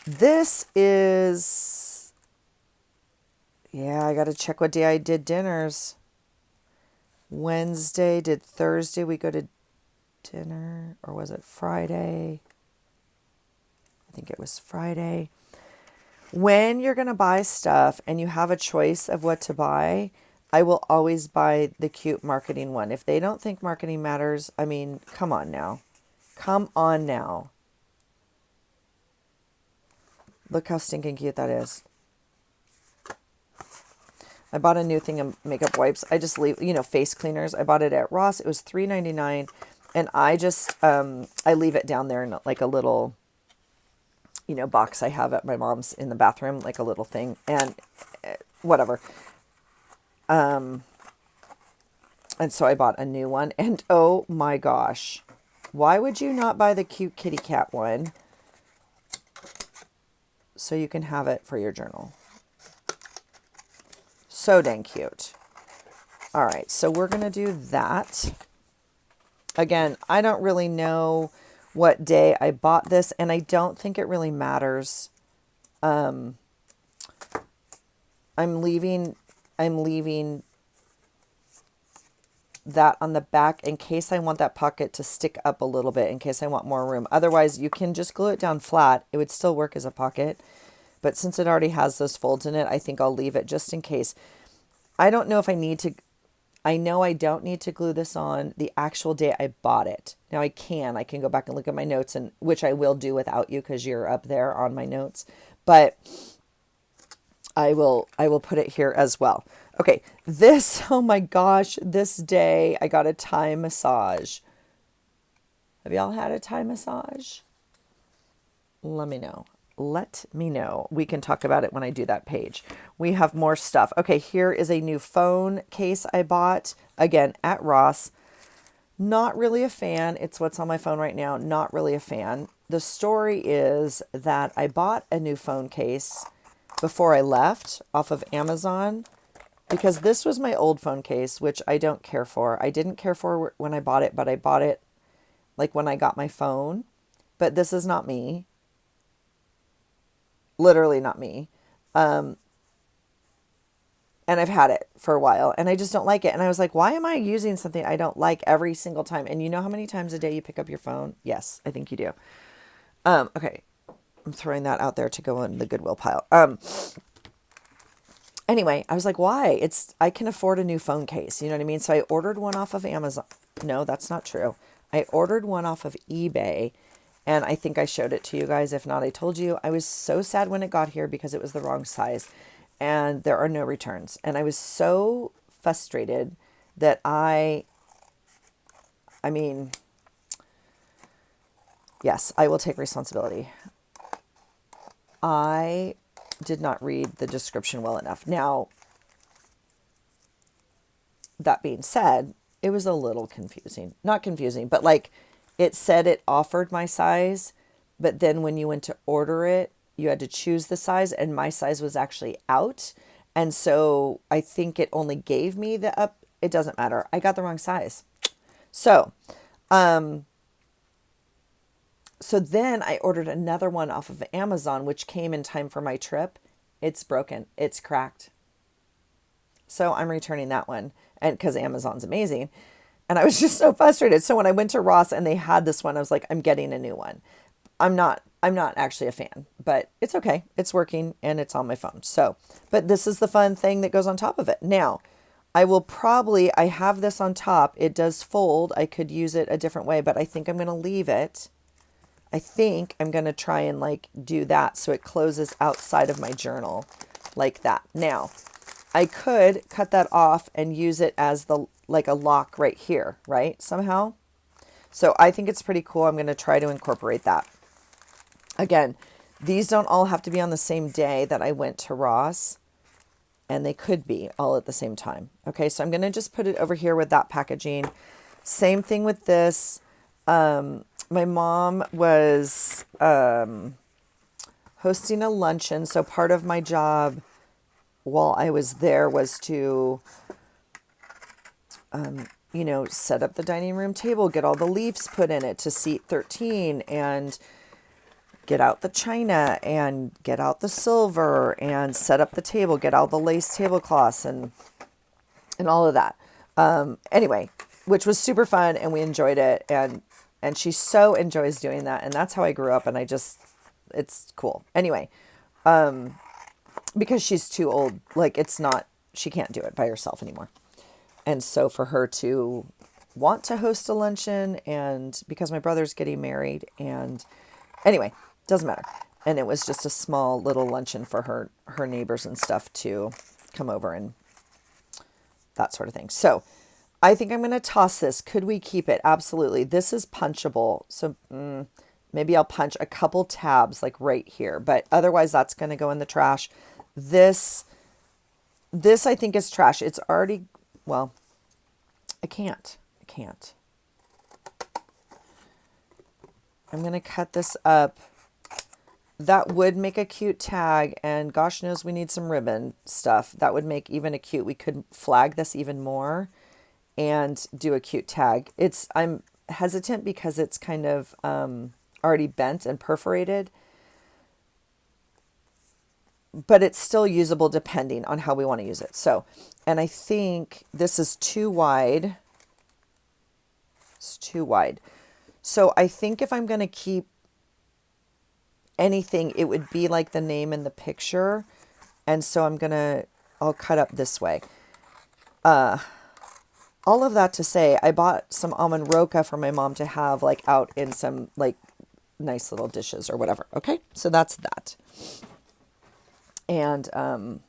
This is, yeah, I got to check what day I did dinners. Wednesday, did Thursday we go to dinner? Or was it Friday? I think it was Friday. When you're going to buy stuff and you have a choice of what to buy, I will always buy the cute marketing one. If they don't think marketing matters, I mean, come on now. Come on now. Look how stinking cute that is. I bought a new thing of makeup wipes. I just leave, face cleaners. I bought it at Ross. It was $3.99. And I just, I leave it down there in like a little, box I have at my mom's in the bathroom, like a little thing. And whatever. And so I bought a new one. And oh my gosh. Why would you not buy the cute kitty cat one? So you can have it for your journal. So dang cute. All right, so we're going to do that. Again, I don't really know what day I bought this, and I don't think it really matters. I'm leaving that on the back in case I want that pocket to stick up a little bit, in case I want more room. Otherwise, you can just glue it down flat. It would still work as a pocket. But since it already has those folds in it, I think I'll leave it just in case. I don't know if I need to. I know I don't need to glue this on the actual day I bought it. Now I can go back and look at my notes, and which I will do without you because you're up there on my notes. But I will put it here as well. Okay, this, oh my gosh, this day I got a Thai massage. Have y'all had a Thai massage? Let me know. Let me know. We can talk about it when I do that page. We have more stuff. Okay, here is a new phone case I bought, again, at Ross. Not really a fan. It's what's on my phone right now. Not really a fan. The story is that I bought a new phone case before I left off of Amazon because this was my old phone case, which I don't care for. I didn't care for when I bought it, but I bought it like when I got my phone. But this is not me. Literally not me. And I've had it for a while and I just don't like it. And I was like, why am I using something I don't like every single time? And you know how many times a day you pick up your phone? Yes, I think you do. Okay. I'm throwing that out there to go in the Goodwill pile. Anyway, I was like, why? I can afford a new phone case. You know what I mean? So I ordered one off of Amazon. No, that's not true. I ordered one off of eBay. And I think I showed it to you guys. If not, I told you. I was so sad when it got here because it was the wrong size. And there are no returns. And I was so frustrated that I mean, yes, I will take responsibility. I did not read the description well enough. Now, that being said, it was a little confusing. Not confusing, but like it said it offered my size, but then when you went to order it, you had to choose the size, and my size was actually out. And so I think it only gave me the up. It doesn't matter. I got the wrong size. So, so then I ordered another one off of Amazon, which came in time for my trip. It's broken. It's cracked. So I'm returning that one, and because Amazon's amazing. And I was just so frustrated. So when I went to Ross and they had this one, I was like, I'm getting a new one. I'm not actually a fan, but it's okay. It's working and it's on my phone. So, but this is the fun thing that goes on top of it. Now, I have this on top. It does fold. I could use it a different way, but I think I'm going to leave it. I think I'm going to try and like do that so it closes outside of my journal like that. Now, I could cut that off and use it as the like a lock right here, right? Somehow. So I think it's pretty cool. I'm going to try to incorporate that. Again, these don't all have to be on the same day that I went to Ross, and they could be all at the same time. Okay, so I'm going to just put it over here with that packaging. Same thing with this. My mom was hosting a luncheon, so part of my job while I was there was to set up the dining room table, get all the leaves put in it to seat 13, and get out the china and get out the silver and set up the table, get out the lace tablecloths and all of that. Anyway, which was super fun and we enjoyed it. And she so enjoys doing that. And that's how I grew up. And it's cool. Anyway, because she's too old, like she can't do it by herself anymore. And so for her to want to host a luncheon, and because my brother's getting married, and anyway, doesn't matter. And it was just a small little luncheon for her neighbors and stuff to come over and that sort of thing. So I think I'm going to toss this. Could we keep it? Absolutely. This is punchable. So maybe I'll punch a couple tabs like right here, but otherwise that's going to go in the trash. This I think is trash. It's already, well, I can't. I'm going to cut this up. That would make a cute tag, and gosh knows we need some ribbon stuff. That would make even a cute, we could flag this even more and do a cute tag. I'm hesitant because it's kind of already bent and perforated, but it's still usable depending on how we want to use it. So, and I think this is too wide. It's too wide. So I think if I'm going to keep anything, it would be like the name in the picture. And so I'll cut up this way. All of that to say, I bought some almond roca for my mom to have like out in some like nice little dishes or whatever. Okay. So that's that. And,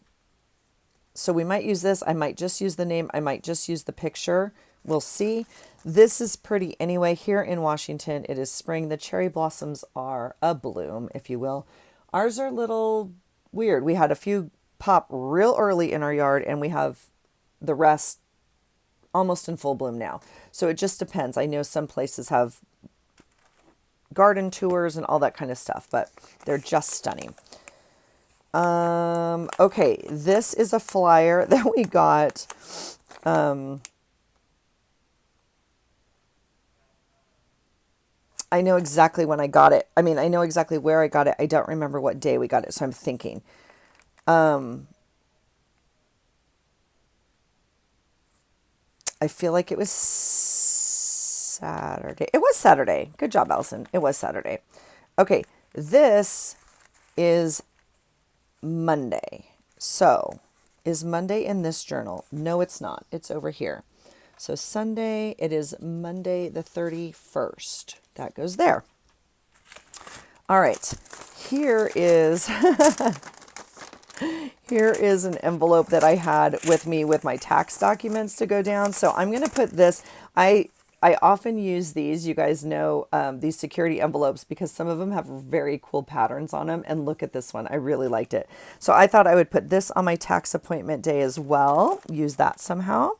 so we might use this. I might just use the name. I might just use the picture. We'll see. This is pretty anyway. Here in Washington, it is spring. The cherry blossoms are abloom, if you will. Ours are a little weird. We had a few pop real early in our yard, and we have the rest almost in full bloom now. So it just depends. I know some places have garden tours and all that kind of stuff, but they're just stunning. Okay, this is a flyer that we got. I know exactly when I got it. I mean, I know exactly where I got it. I don't remember what day we got it, so I'm thinking. I feel like it was Saturday. It was Saturday. Good job, Allison. It was Saturday. Okay, this is Monday. So, is Monday in this journal? No, it's not. It's over here. So Sunday, it is Monday the 31st. That goes there. All right. Here is here is an envelope that I had with me with my tax documents to go down. So I'm going to put this. I often use these, you guys know, these security envelopes because some of them have very cool patterns on them. And look at this one. I really liked it. So I thought I would put this on my tax appointment day as well. Use that somehow.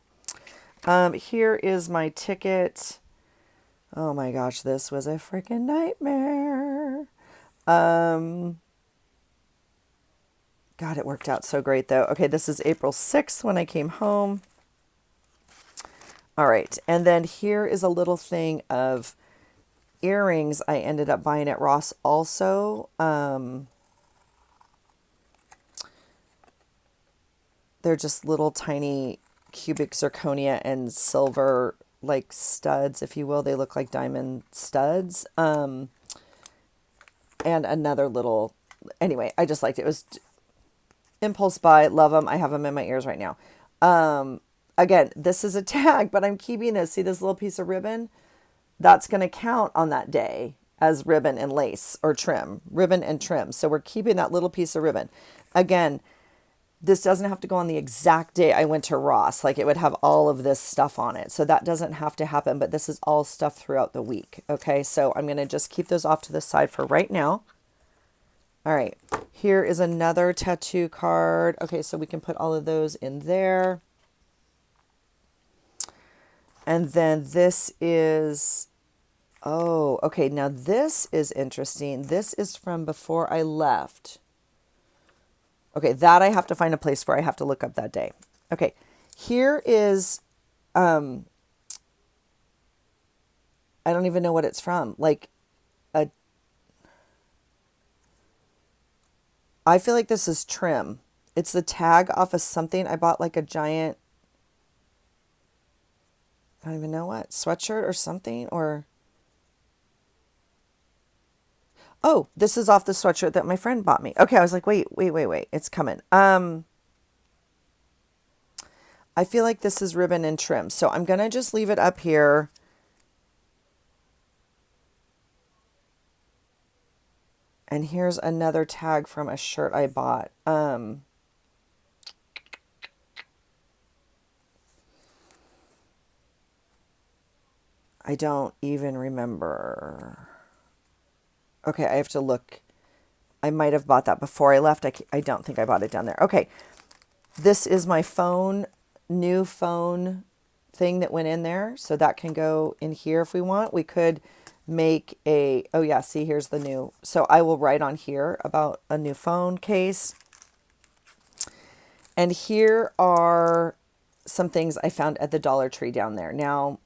Here is my ticket. Oh my gosh, this was a freaking nightmare. God, it worked out so great though. Okay, this is April 6th when I came home. All right, and then here is a little thing of earrings I ended up buying at Ross also. They're just little tiny cubic zirconia and silver like studs, if you will. They look like diamond studs. And another little, anyway, I just liked it. It was impulse buy, love them. I have them in my ears right now. Again, this is a tag, but I'm keeping this. See this little piece of ribbon? That's going to count on that day as ribbon and lace or trim, ribbon and trim. So we're keeping that little piece of ribbon. Again, this doesn't have to go on the exact day I went to Ross. Like it would have all of this stuff on it. So that doesn't have to happen, but this is all stuff throughout the week. Okay, so I'm going to just keep those off to the side for right now. All right, here is another tattoo card. Okay, so we can put all of those in there. And then this is, oh, okay, now this is interesting. This is from before I left. Okay, that I have to find a place for. I have to look up that day. Okay, here is, I don't even know what it's from. Like, I feel like this is trim. It's the tag off of something. I bought like a giant, I don't even know what, sweatshirt or something, or, oh, this is off the sweatshirt that my friend bought me. Okay, I was like, wait, it's coming. I feel like this is ribbon and trim, so I'm gonna just leave it up here. And here's another tag from a shirt I bought. I don't even remember. Okay, I have to look. I might have bought that before I left. I don't think I bought it down there. Okay, this is my phone, new phone thing that went in there. So that can go in here if we want. We could make a, oh yeah, see, here's the new. So I will write on here about a new phone case. And here are some things I found at the Dollar Tree down there. Now,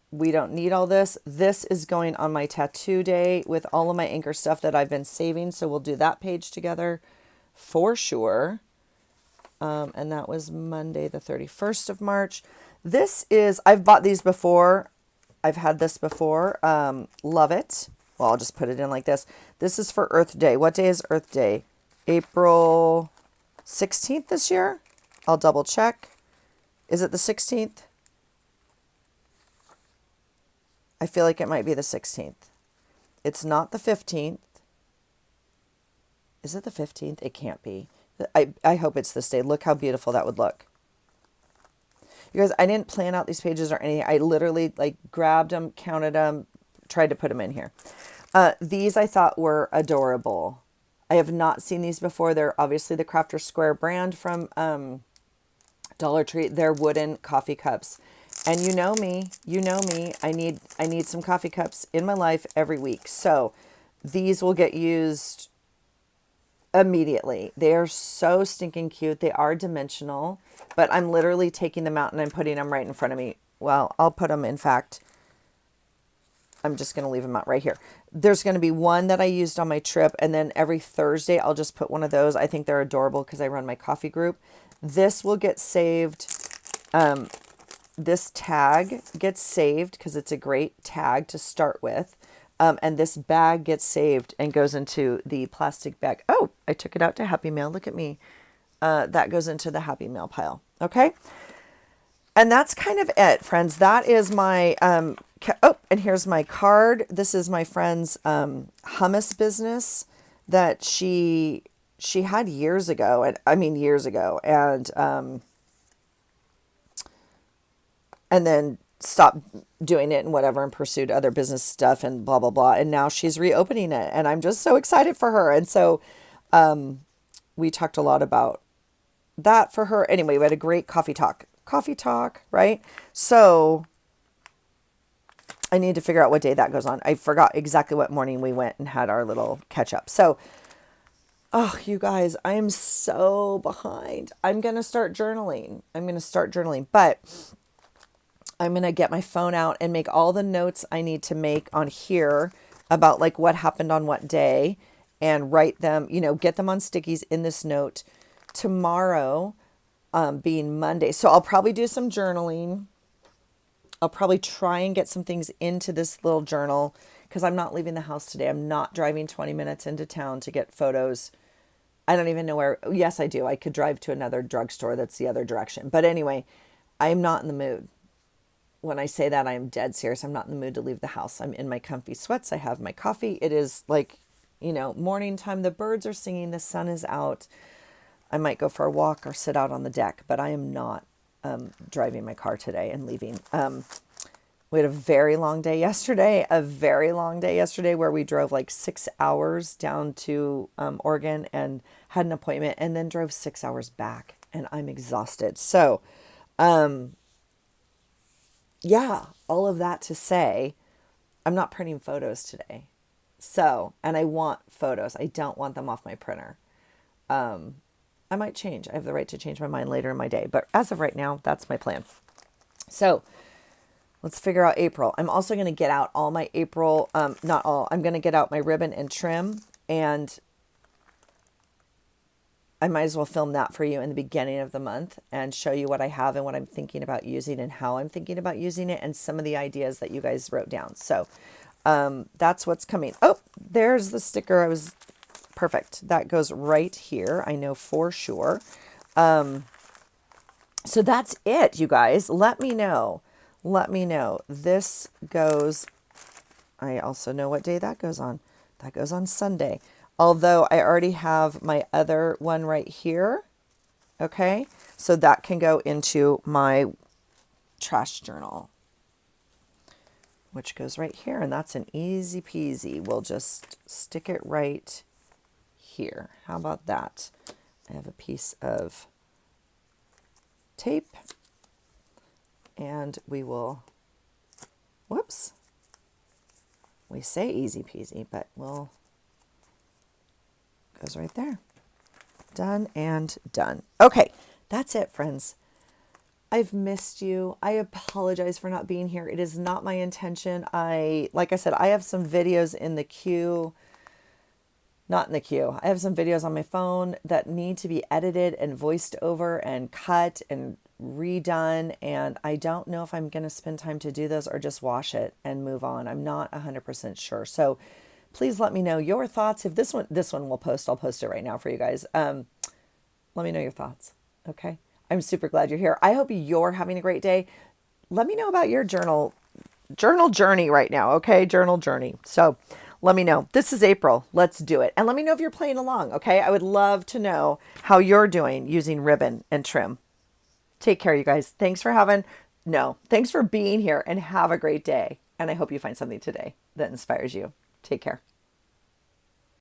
we don't need all this. This is going on my tattoo day with all of my anchor stuff that I've been saving. So we'll do that page together for sure. And that was Monday, the 31st of March. This is, I've bought these before. I've had this before. Love it. Well, I'll just put it in like this. This is for Earth Day. What day is Earth Day? April 16th this year? I'll double check. Is it the 16th? I feel like it might be the 16th. It's not the 15th. Is it the 15th? It can't be. I hope it's this day. Look how beautiful that would look. You guys, I didn't plan out these pages or anything. I literally like grabbed them, counted them, tried to put them in here. These I thought were adorable. I have not seen these before. They're obviously the Crafter Square brand from Dollar Tree. They're wooden coffee cups. And you know me, I need some coffee cups in my life every week. So these will get used immediately. They are so stinking cute. They are dimensional, but I'm literally taking them out and I'm putting them right in front of me. Well, I'll put them, in fact, I'm just going to leave them out right here. There's going to be one that I used on my trip, and then every Thursday I'll just put one of those. I think they're adorable because I run my coffee group. This will get saved. This tag gets saved because it's a great tag to start with. And this bag gets saved and goes into the plastic bag. Oh, I took it out to Happy Mail. Look at me. That goes into the Happy Mail pile. Okay. And that's kind of it, friends. That is my, oh, and here's my card. This is my friend's hummus business that she had years ago. And I mean, years ago. And then stopped doing it and whatever and pursued other business stuff and blah, blah, blah. And now she's reopening it. And I'm just so excited for her. And so we talked a lot about that for her. Anyway, we had a great coffee talk, right? So I need to figure out what day that goes on. I forgot exactly what morning we went and had our little catch up. So Oh, you guys, I am so behind. I'm going to start journaling. But I'm going to get my phone out and make all the notes I need to make on here about like what happened on what day and write them, get them on stickies in this note tomorrow, being Monday. So I'll probably do some journaling. I'll probably try and get some things into this little journal because I'm not leaving the house today. I'm not driving 20 minutes into town to get photos. I don't even know where. Yes, I do. I could drive to another drugstore that's the other direction. But anyway, I'm not in the mood. When I say that, I am dead serious. I'm not in the mood to leave the house. I'm in my comfy sweats. I have my coffee. It is like, morning time. The birds are singing. The sun is out. I might go for a walk or sit out on the deck, but I am not driving my car today and leaving. We had a very long day yesterday, where we drove like 6 hours down to Oregon and had an appointment and then drove 6 hours back. And I'm exhausted. So, yeah, all of that to say, I'm not printing photos today. So, and I want photos. I don't want them off my printer. I might change. I have the right to change my mind later in my day. But as of right now, that's my plan. So let's figure out April. I'm also going to get out all my April, not all, I'm going to get out my ribbon and trim. And I might as well film that for you in the beginning of the month and show you what I have and what I'm thinking about using and how I'm thinking about using it and some of the ideas that you guys wrote down. So that's what's coming. Oh, there's the sticker. Perfect. That goes right here. I know for sure. So that's it, you guys. Let me know. This goes, I also know what day that goes on. That goes on Sunday. Although I already have my other one right here. Okay. So that can go into my trash journal, which goes right here. And that's an easy peasy. We'll just stick it right here. How about that? I have a piece of tape and we will, whoops, we say easy peasy, but goes right there. Done and done. Okay, that's it, friends. I've missed you. I apologize for not being here. It is not my intention. Like I said, I have some videos in the queue. Not in the queue. I have some videos on my phone that need to be edited and voiced over and cut and redone. And I don't know if I'm going to spend time to do those or just wash it and move on. I'm not 100% sure. So please let me know your thoughts. If this one will post, I'll post it right now for you guys. Let me know your thoughts. Okay. I'm super glad you're here. I hope you're having a great day. Let me know about your journal journey right now. Okay. Journal journey. So let me know. This is April. Let's do it. And let me know if you're playing along. Okay. I would love to know how you're doing using ribbon and trim. Take care, you guys. Thanks for being here and have a great day. And I hope you find something today that inspires you. Take care.